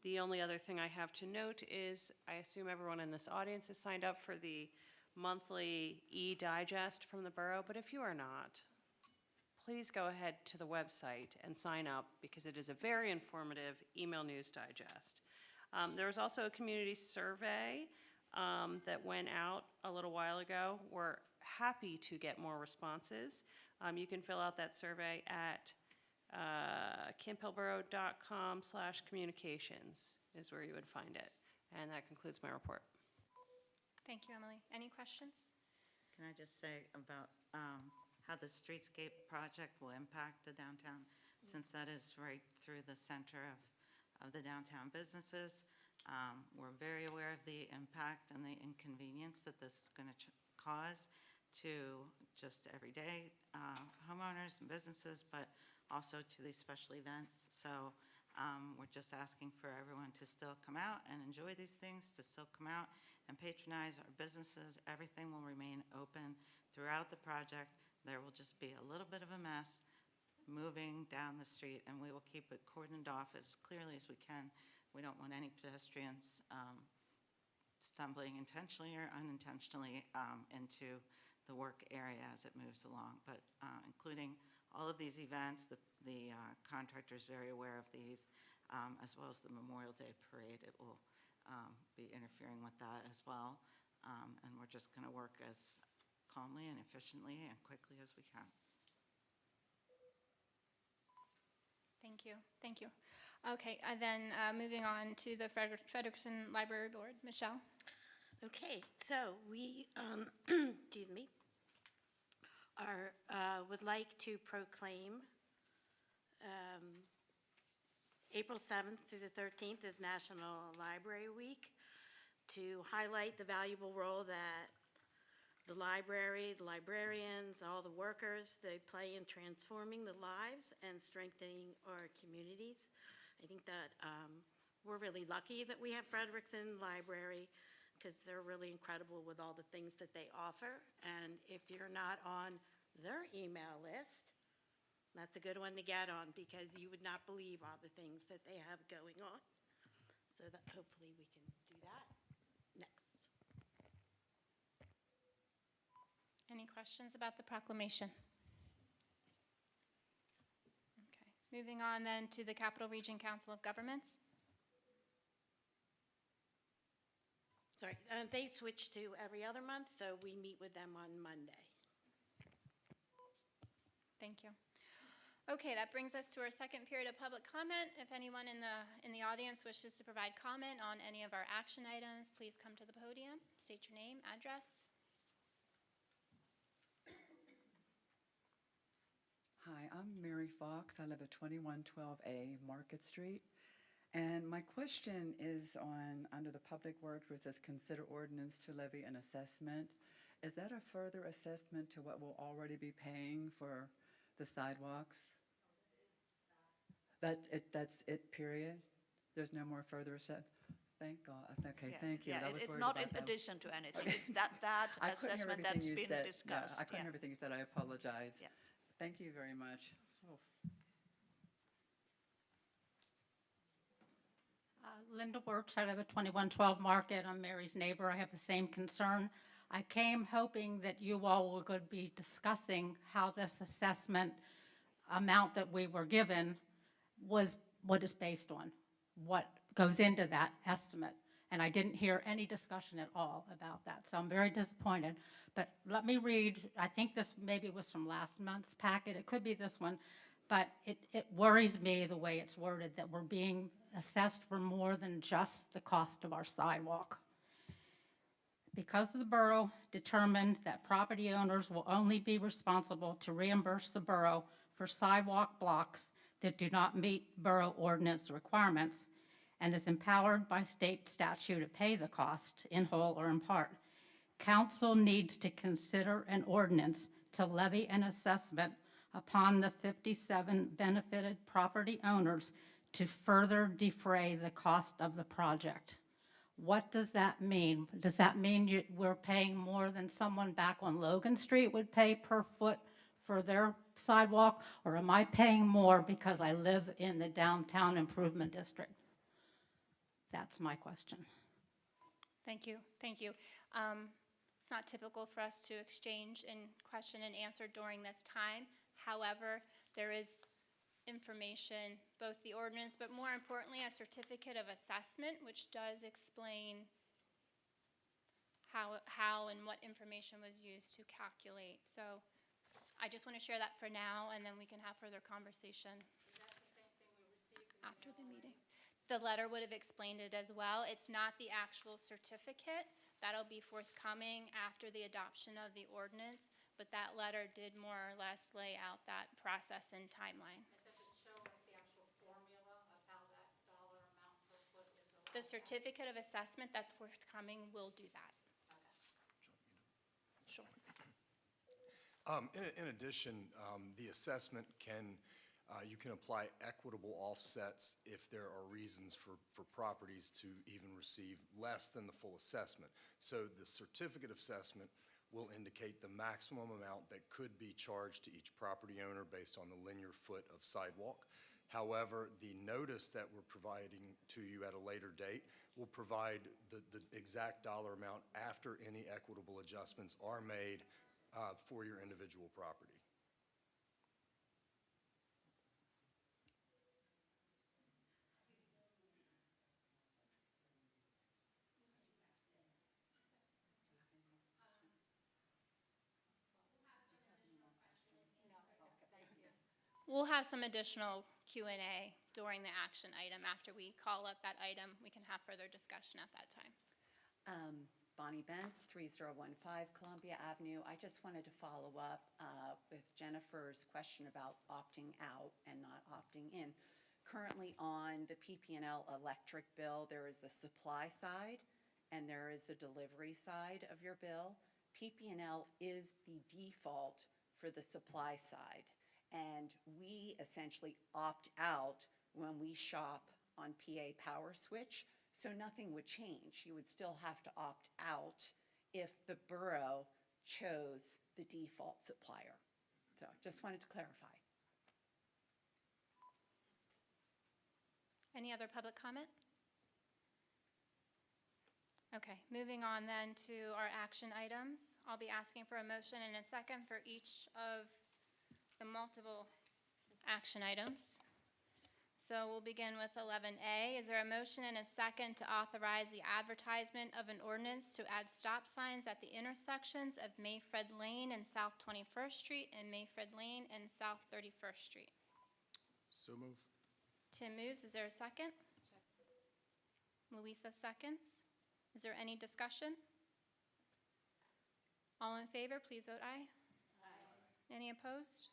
Speaker 11: The only other thing I have to note is I assume everyone in this audience is signed up for the monthly e-digest from the borough, but if you are not, please go ahead to the website and sign up because it is a very informative email news digest. There was also a community survey that went out a little while ago. We're happy to get more responses. You can fill out that survey at camphillborough.com/communications is where you would find it. And that concludes my report.
Speaker 1: Thank you, Emily. Any questions?
Speaker 2: Can I just say about how the streetscape project will impact the downtown, since that is right through the center of the downtown businesses? We're very aware of the impact and the inconvenience that this is going to cause to just everyday homeowners and businesses, but also to these special events. So we're just asking for everyone to still come out and enjoy these things, to still come out and patronize our businesses. Everything will remain open throughout the project. There will just be a little bit of a mess moving down the street, and we will keep it cordoned off as clearly as we can. We don't want any pedestrians stumbling intentionally or unintentionally into the work area as it moves along. But including all of these events, the contractor is very aware of these, as well as the Memorial Day Parade. It will be interfering with that as well. And we're just going to work as calmly and efficiently and quickly as we can.
Speaker 1: Thank you. Thank you. Okay, then moving on to the Frederickson Library Board. Michelle?
Speaker 10: Okay, so we, excuse me, would like to proclaim April 7th through the 13th is National Library Week to highlight the valuable role that the library, the librarians, all the workers. They play in transforming the lives and strengthening our communities. I think that we're really lucky that we have Frederickson Library because they're really incredible with all the things that they offer. And if you're not on their email list, that's a good one to get on because you would not believe all the things that they have going on. So that hopefully we can do that next.
Speaker 1: Any questions about the proclamation? Okay, moving on then to the Capital Region Council of Governments.
Speaker 10: Sorry, they switched to every other month, so we meet with them on Monday.
Speaker 1: Thank you. Okay, that brings us to our second period of public comment. If anyone in the audience wishes to provide comment on any of our action items, please come to the podium, state your name, address.
Speaker 13: Hi, I'm Mary Fox. I live at 2112A Market Street. And my question is under the Public Works, which says consider ordinance to levy an assessment. Is that a further assessment to what we'll already be paying for the sidewalks? That's it, period? There's no more further assessment? Thank God. Okay,
Speaker 8: Yeah,
Speaker 13: thank you.
Speaker 8: yeah,
Speaker 13: I was
Speaker 8: it's
Speaker 13: worried
Speaker 8: not
Speaker 13: about
Speaker 8: in
Speaker 13: that.
Speaker 8: addition to anything. It's that
Speaker 13: I couldn't hear
Speaker 8: assessment
Speaker 13: everything
Speaker 8: that's
Speaker 13: you
Speaker 8: been
Speaker 13: said.
Speaker 8: discussed.
Speaker 13: Yeah, I couldn't hear
Speaker 8: Yeah.
Speaker 13: everything you said. I apologize.
Speaker 8: Yeah.
Speaker 13: Thank you very much. Oh.
Speaker 14: Linda Wirtz, I live at 2112 Market. I'm Mary's neighbor. I have the same concern. I came hoping that you all were going to be discussing how this assessment amount that we were given was what it's based on, what goes into that estimate. And I didn't hear any discussion at all about that, so I'm very disappointed. But let me read, I think this maybe was from last month's packet. It could be this one. But it worries me the way it's worded, that we're being assessed for more than just the cost of our sidewalk. Because the borough determined that property owners will only be responsible to reimburse the borough for sidewalk blocks that do not meet borough ordinance requirements and is empowered by state statute to pay the cost in whole or in part, council needs to consider an ordinance to levy an assessment upon the 57 benefited property owners to further defray the cost of the project. What does that mean? Does that mean we're paying more than someone back on Logan Street would pay per foot for their sidewalk? Or am I paying more because I live in the downtown improvement district? That's my question.
Speaker 1: Thank you. Thank you. It's not typical for us to exchange and question and answer during this time. However, there is information, both the ordinance, but more importantly, a certificate of assessment, which does explain how and what information was used to calculate. So I just want to share that for now, and then we can have further conversation.
Speaker 14: Is that the same thing we received
Speaker 1: After the meeting. The letter would have explained it as well. It's not the actual certificate. That'll be forthcoming after the adoption of the ordinance, but that letter did more or less lay out that process and timeline.
Speaker 14: Does it show like the actual formula of how that dollar amount per foot is arrived
Speaker 1: The certificate of assessment that's forthcoming will do that. Sure.
Speaker 15: In addition, the assessment you can apply equitable offsets if there are reasons for properties to even receive less than the full assessment. So the certificate of assessment will indicate the maximum amount that could be charged to each property owner based on the linear foot of sidewalk. However, the notice that we're providing to you at a later date will provide the exact dollar amount after any equitable adjustments are made for your individual property.
Speaker 1: We'll have some additional Q&A during the action item. After we call up that item, we can have further discussion at that time.
Speaker 3: Bonnie Benz, 3015 Columbia Avenue. I just wanted to follow up with Jennifer's question about opting out and not opting in. Currently on the PP&L electric bill, there is a supply side and there is a delivery side of your bill. PP&L is the default for the supply side, and we essentially opt out when we shop on PA Power Switch, so nothing would change. You would still have to opt out if the borough chose the default supplier. So just wanted to clarify.
Speaker 1: Any other public comment? Okay, moving on then to our action items. I'll be asking for a motion in a second for each of the multiple action items. So we'll begin with 11A. Is there a motion and a second to authorize the advertisement of an ordinance to add stop signs at the intersections of Mayfred Lane and South 21st Street and Mayfred Lane and South 31st Street?
Speaker 7: So moved.
Speaker 1: Tim moves. Is there a second? Louisa seconds. Is there any discussion? All in favor, please vote aye. Aye. Any opposed?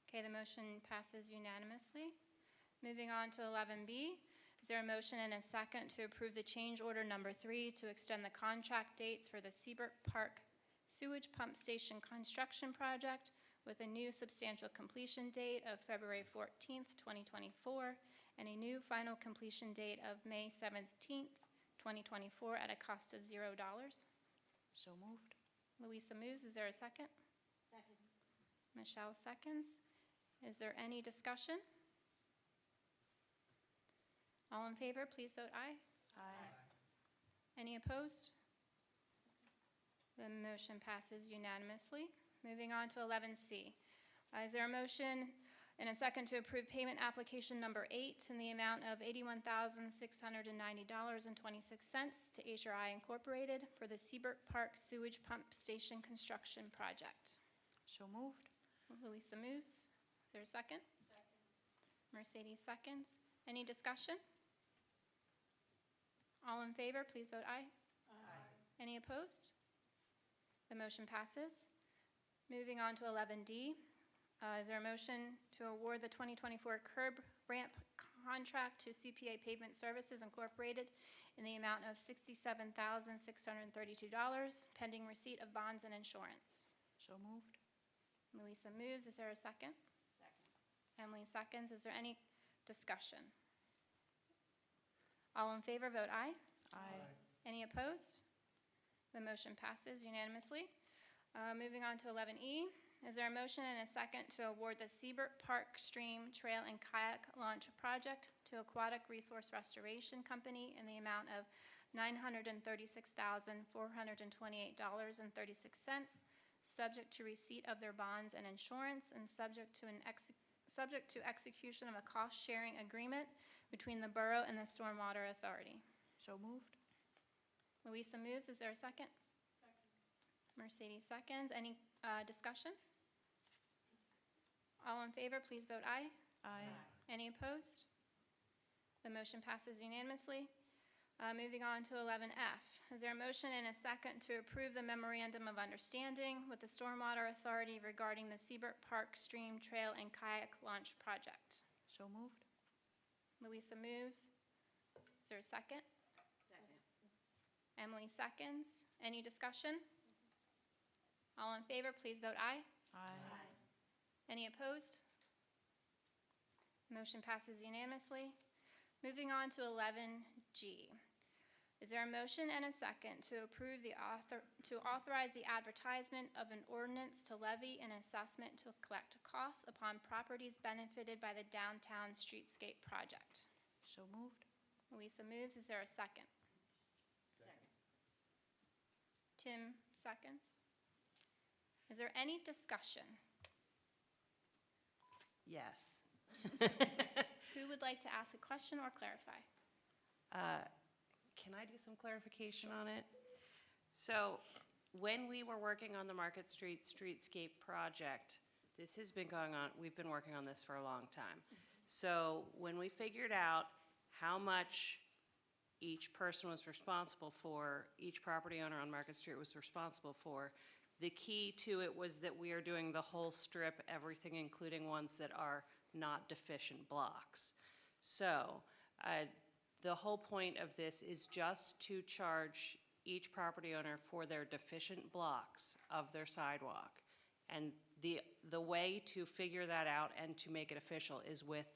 Speaker 1: Okay, the motion passes unanimously. Moving on to 11B. Is there a motion and a second to approve the change order number 3 to extend the contract dates for the Seabrook Park Sewage Pump Station construction project with a new substantial completion date of February 14th, 2024, and a new final completion date of May 17th, 2024 at a cost of $0.
Speaker 8: So moved.
Speaker 1: Louisa moves. Is there a second?
Speaker 10: Second.
Speaker 1: Michelle seconds. Is there any discussion? All in favor, please vote aye.
Speaker 8: Aye.
Speaker 1: Any opposed? The motion passes unanimously. Moving on to 11C. Is there a motion and a second to approve payment application number 8 in the amount of $81,690.26 to HRI Incorporated for the Seabrook Park Sewage Pump Station construction project?
Speaker 8: So moved.
Speaker 1: Louisa moves. Is there a second? Second. Mercedes seconds. Any discussion? All in favor, please vote aye. Aye. Any opposed? The motion passes. Moving on to 11D. Is there a motion to award the 2024 curb ramp contract to CPA Pavement Services Incorporated in the amount of $67,632, pending receipt of bonds and insurance?
Speaker 8: So moved.
Speaker 1: Louisa moves. Is there a second?
Speaker 10: Second.
Speaker 1: Emily seconds. Is there any discussion? All in favor, vote aye.
Speaker 8: Aye.
Speaker 1: Any opposed? The motion passes unanimously. Moving on to 11E. Is there a motion and a second to award the Seabrook Park Stream Trail and Kayak Launch Project to Aquatic Resource Restoration Company in the amount of $936,428.36, subject to receipt of their bonds and insurance, and subject to execution of a cost-sharing agreement between the borough and the Stormwater Authority?
Speaker 8: So moved.
Speaker 1: Louisa moves. Is there a second?
Speaker 10: Second.
Speaker 1: Mercedes seconds. Any discussion? All in favor, please vote aye.
Speaker 8: Aye.
Speaker 1: Any opposed? The motion passes unanimously. Moving on to 11F. Is there a motion and a second to approve the memorandum of understanding with the Stormwater Authority regarding the Seabrook Park Stream Trail and Kayak Launch Project?
Speaker 8: So moved.
Speaker 1: Louisa moves. Is there a second?
Speaker 10: Second.
Speaker 1: Emily seconds. Any discussion? All in favor, please vote aye.
Speaker 8: Aye.
Speaker 1: Any opposed? Motion passes unanimously. Moving on to 11G. Is there a motion and a second to approve to authorize the advertisement of an ordinance to levy an assessment to collect costs upon properties benefited by the downtown streetscape project?
Speaker 8: So moved.
Speaker 1: Louisa moves. Is there a second?
Speaker 10: Second.
Speaker 1: Tim seconds. Is there any discussion?
Speaker 11: Yes.
Speaker 1: Who would like to ask a question or clarify?
Speaker 11: Can I do some clarification on it? So when we were working on the Market Street Streetscape project, this has been going on, we've been working on this for a long time. So when we figured out how much each person was responsible for, each property owner on Market Street was responsible for, the key to it was that we are doing the whole strip, everything including ones that are not deficient blocks. So the whole point of this is just to charge each property owner for their deficient blocks of their sidewalk. And the way to figure that out and to make it official is with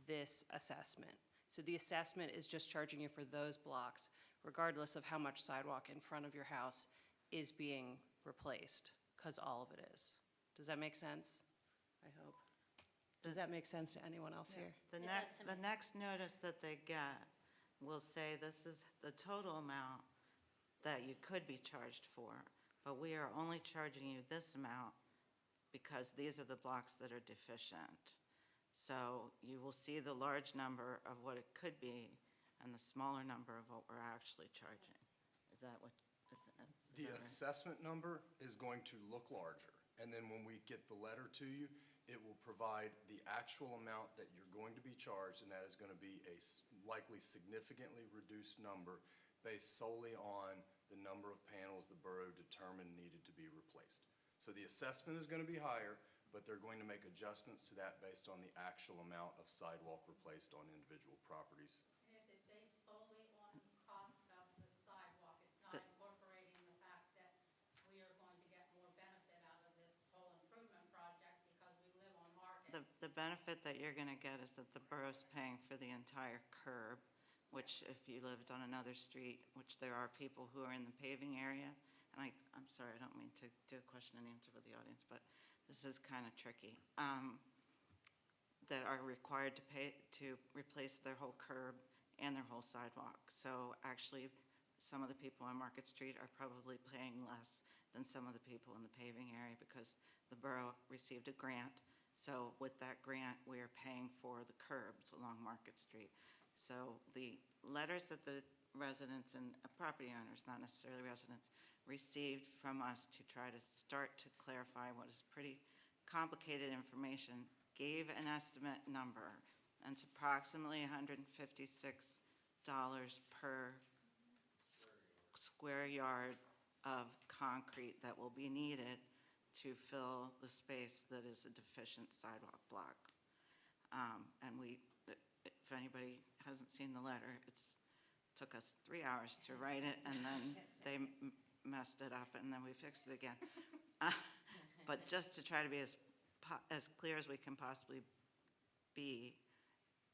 Speaker 11: this assessment. So the assessment is just charging you for those blocks, regardless of how much sidewalk in front of your house is being replaced, because all of it is. Does that make sense? I hope. Does that make sense to anyone else here?
Speaker 2: The next notice that they get will say this is the total amount that you could be charged for, but we are only charging you this amount because these are the blocks that are deficient. So you will see the large number of what it could be and the smaller number of what we're actually charging. Is that what, is that
Speaker 15: The
Speaker 2: right?
Speaker 15: assessment number is going to look larger, and then when we get the letter to you, it will provide the actual amount that you're going to be charged, and that is going to be a likely significantly reduced number based solely on the number of panels the borough determined needed to be replaced. So the assessment is going to be higher, but they're going to make adjustments to that based on the actual amount of sidewalk replaced on individual properties.
Speaker 14: And is it based solely on the cost of the sidewalk? It's not incorporating the fact that we are going to get more benefit out of this whole improvement project because we live on Market?
Speaker 2: The benefit that you're going to get is that the borough's paying for the entire curb, which if you lived on another street, which there are people who are in the paving area, and I'm sorry, I don't mean to do a question and answer for the audience, but this is kind of tricky, that are required to pay to replace their whole curb and their whole sidewalk. So actually, some of the people on Market Street are probably paying less than some of the people in the paving area because the borough received a grant. So with that grant, we are paying for the curbs along Market Street. So the letters that the residents and property owners, not necessarily residents, received from us to try to start to clarify what is pretty complicated information gave an estimate number, and it's approximately $156 per square yard of concrete that will be needed to fill the space that is a deficient sidewalk block. And if anybody hasn't seen the letter, it took us 3 hours to write it, and then they messed it up, and then we fixed it again. But just to try to be as clear as we can possibly be,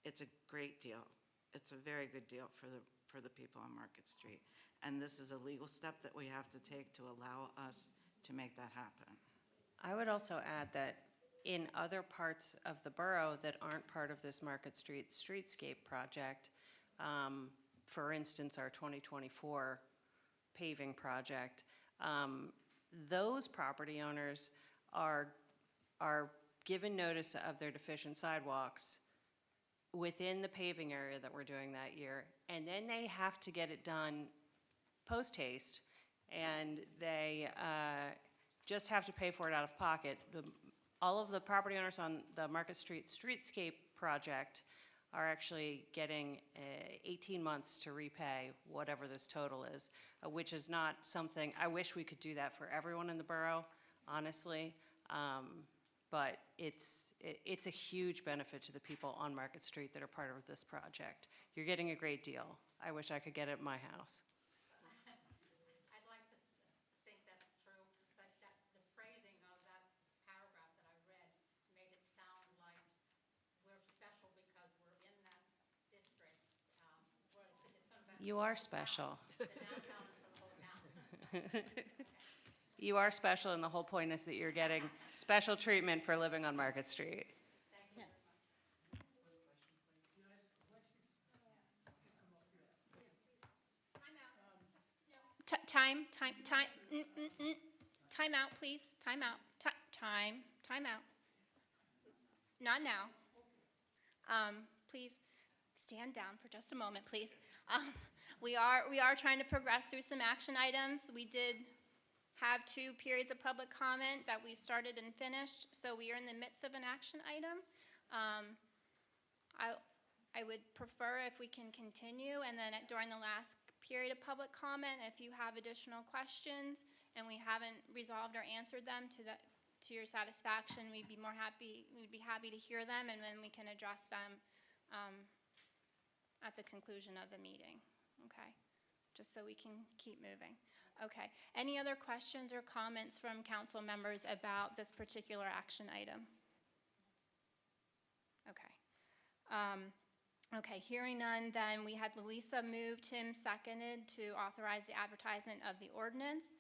Speaker 2: it's a great deal. It's a very good deal for the people on Market Street. And this is a legal step that we have to take to allow us to make that happen.
Speaker 11: I would also add that in other parts of the borough that aren't part of this Market Street streetscape project, for instance, our 2024 paving project, those property owners are given notice of their deficient sidewalks within the paving area that we're doing that year, and then they have to get it done post haste, and they just have to pay for it out of pocket. All of the property owners on the Market Street streetscape project are actually getting 18 months to repay whatever this total is, which is not something, I wish we could do that for everyone in the borough, honestly, but it's a huge benefit to the people on Market Street that are part of this project. You're getting a great deal. I wish I could get it at my house.
Speaker 14: I'd like to think that's true, but the phrasing of that paragraph that I read made it sound like we're special because we're in that district. It's going to benefit
Speaker 11: You are special.
Speaker 14: the downtown is for the whole town.
Speaker 11: You are special, and the whole point is that you're getting special treatment for living on Market Street.
Speaker 1: Time out, please. Time out. Time out. Not now. Please stand down for just a moment, please. We are trying to progress through some action items. We did have 2 periods of public comment that we started and finished, so we are in the midst of an action item. I would prefer if we can continue, and then during the last period of public comment, if you have additional questions and we haven't resolved or answered them to your satisfaction, we'd be happy to hear them, and then we can address them at the conclusion of the meeting. Okay. just so we can keep moving. Okay. Any other questions or comments from council members about this particular action item? Okay. Okay, hearing none, then we had Louisa moved, Tim seconded to authorize the advertisement of the ordinance.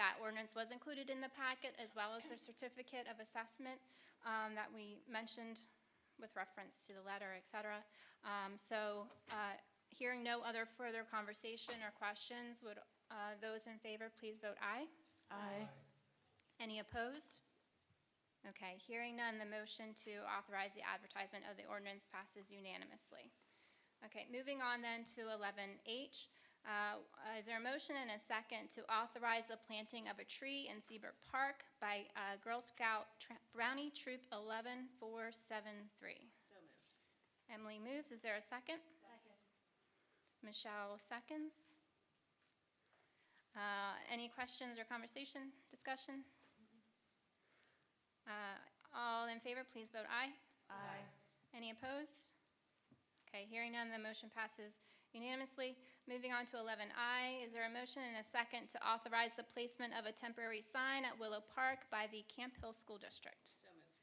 Speaker 1: That ordinance was included in the packet, as well as the certificate of assessment that we mentioned with reference to the letter, et cetera. Hearing no other further conversation or questions, would those in favor please vote aye?
Speaker 8: Aye.
Speaker 1: Any opposed? Okay, hearing none, the motion to authorize the advertisement of the ordinance passes unanimously. Okay, moving on then to 11H. Is there a motion and a second to authorize the planting of a tree in Seabrook Park by Girl Scout Brownie Troop 11473?
Speaker 10: So moved.
Speaker 1: Emily moves. Is there a second?
Speaker 10: Second.
Speaker 1: Michelle seconds. Any questions or conversation, discussion? All in favor, please vote aye.
Speaker 8: Aye.
Speaker 1: Any opposed? Okay, hearing none, the motion passes unanimously. Moving on to 11I, is there a motion and a second to authorize the placement of a temporary sign at Willow Park by the Camp Hill School District?
Speaker 10: So moved.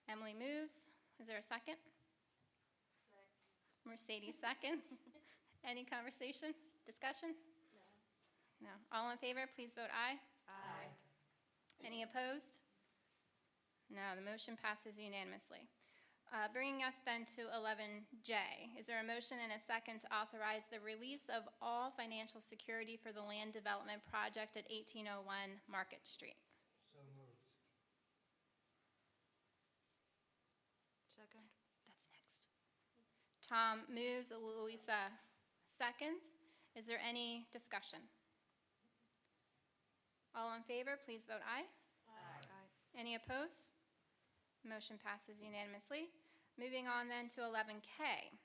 Speaker 1: Emily moves. Is there a second?
Speaker 10: Second.
Speaker 1: Mercedes seconds. Any conversation, discussion? No. All in favor, please vote aye.
Speaker 8: Aye.
Speaker 1: Any opposed? No, the motion passes unanimously. Bringing us then to 11J. Is there a motion and a second to authorize the release of all financial security for the land development project at 1801 Market Street?
Speaker 12: So moved.
Speaker 8: Second.
Speaker 1: That's next. Tom moves, Louisa seconds. Is there any discussion? All in favor, please vote aye.
Speaker 8: Aye.
Speaker 1: Any opposed? Motion passes unanimously. Moving on then to 11K.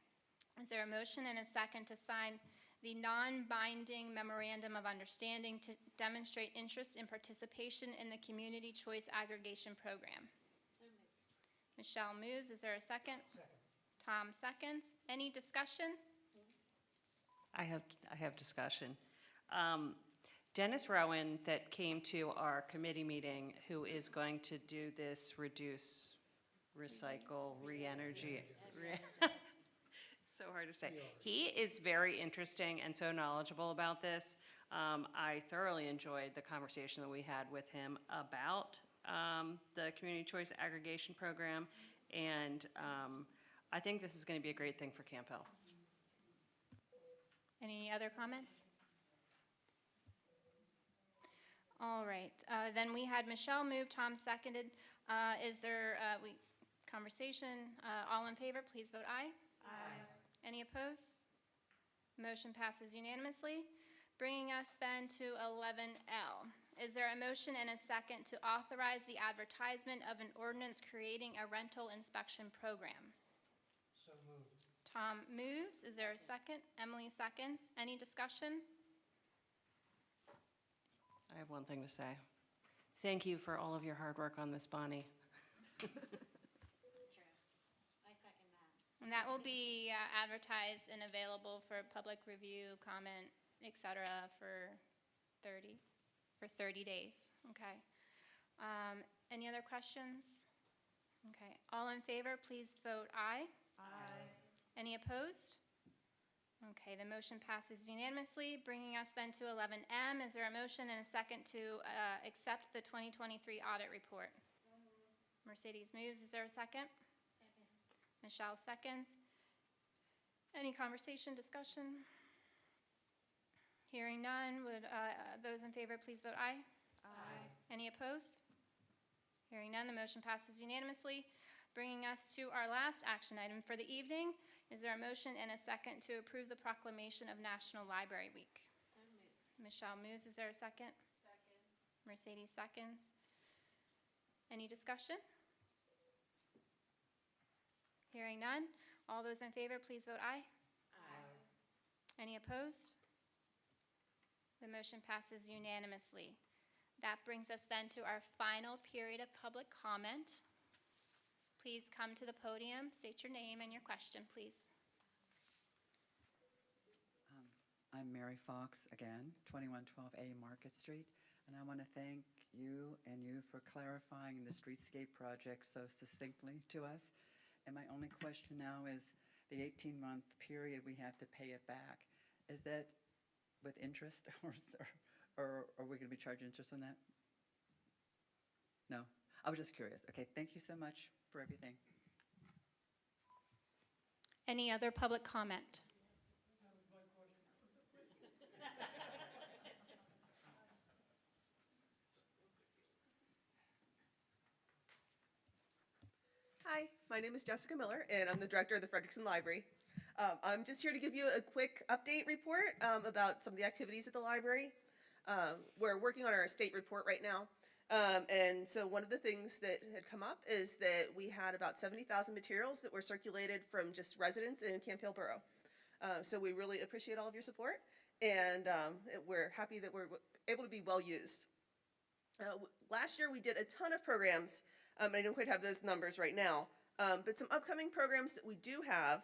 Speaker 1: Is there a motion and a second to sign the non-binding memorandum of understanding to demonstrate interest in participation in the Community Choice Aggregation Program?
Speaker 10: So moved.
Speaker 1: Michelle moves. Is there a second?
Speaker 12: Second.
Speaker 1: Tom seconds. Any discussion?
Speaker 11: I have discussion. Dennis Rowan that came to our committee meeting, who is going to do this reduce, recycle, re-energy. It's so hard to say. He is very interesting and so knowledgeable about this. I thoroughly enjoyed the conversation that we had with him about the Community Choice Aggregation Program, and I think this is going to be a great thing for Camp Hill.
Speaker 1: Any other comments? All right, then we had Michelle move, Tom seconded. Is there conversation? All in favor, please vote aye.
Speaker 8: Aye.
Speaker 1: Any opposed? Motion passes unanimously. Bringing us then to 11L. Is there a motion and a second to authorize the advertisement of an ordinance creating a rental inspection program?
Speaker 12: So moved.
Speaker 1: Tom moves. Is there a second? Emily seconds. Any discussion?
Speaker 11: I have one thing to say. Thank you for all of your hard work on this, Bonnie.
Speaker 10: True. I second that.
Speaker 1: And that will be advertised and available for public review, comment, et cetera, for 30 days. Okay. Any other questions? Okay. All in favor, please vote aye.
Speaker 8: Aye.
Speaker 1: Any opposed? Okay, the motion passes unanimously, bringing us then to 11M. Is there a motion and a second to accept the 2023 audit report? Mercedes moves. Is there a second?
Speaker 10: Second.
Speaker 1: Michelle seconds. Any conversation, discussion? Hearing none, would those in favor please vote aye?
Speaker 8: Aye.
Speaker 1: Any opposed? Hearing none, the motion passes unanimously. Bringing us to our last action item for the evening. Is there a motion and a second to approve the proclamation of National Library Week?
Speaker 10: So moved.
Speaker 1: Michelle moves. Is there a second?
Speaker 10: Second.
Speaker 1: Mercedes seconds. Any discussion? Hearing none. All those in favor, please vote aye.
Speaker 10: Aye.
Speaker 1: Any opposed? The motion passes unanimously. That brings us then to our final period of public comment. Please come to the podium, state your name and your question, please.
Speaker 13: I'm Mary Fox again, 2112A Market Street, and I want to thank you for clarifying the streetscape project so succinctly to us. And my only question now is the 18-month period we have to pay it back. Is that with interest or are we going to be charged interest on that? No? I was just curious. Okay, thank you so much for everything.
Speaker 1: Any other public comment?
Speaker 16: Hi, my name is Jessica Miller, and I'm the director of the Frederickson Library. I'm just here to give you a quick update report about some of the activities at the library. We're working on our state report right now. And so one of the things that had come up is that we had about 70,000 materials that were circulated from just residents in Camp Hill Borough. So we really appreciate all of your support, and we're happy that we're able to be well used. Last year we did a ton of programs. I don't quite have those numbers right now, but some upcoming programs that we do have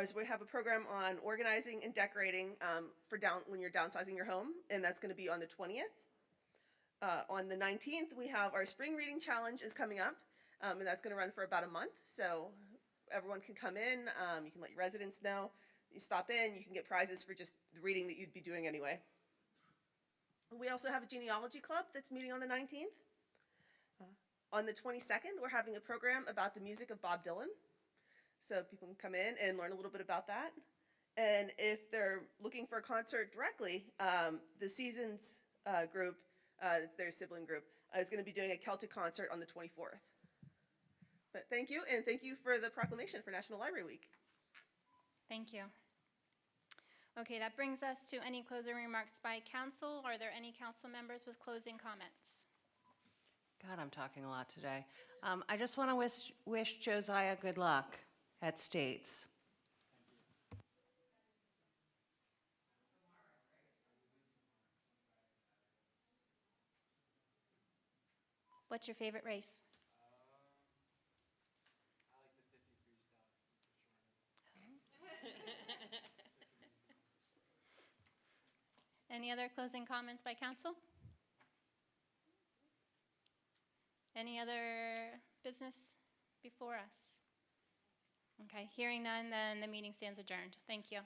Speaker 16: is we have a program on organizing and decorating when you're downsizing your home, and that's going to be on the 20th. On the 19th, we have our spring reading challenge is coming up, and that's going to run for about a month. So everyone can come in. You can let your residents know. You stop in, you can get prizes for just the reading that you'd be doing anyway. We also have a genealogy club that's meeting on the 19th. On the 22nd, we're having a program about the music of Bob Dylan. So people can come in and learn a little bit about that. And if they're looking for a concert directly, the Seasons group, their sibling group, is going to be doing a Celtic concert on the 24th. But thank you, and thank you for the proclamation for National Library Week.
Speaker 1: Thank you. Okay, that brings us to any closing remarks by council. Are there any council members with closing comments?
Speaker 11: God, I'm talking a lot today. I just want to wish Josiah good luck at States.
Speaker 1: What's your favorite race?
Speaker 17: I like the 50 freestyle because it's the shortest.
Speaker 1: Any other closing comments by council? Any other business before us? Okay, hearing none, then the meeting stands adjourned. Thank you.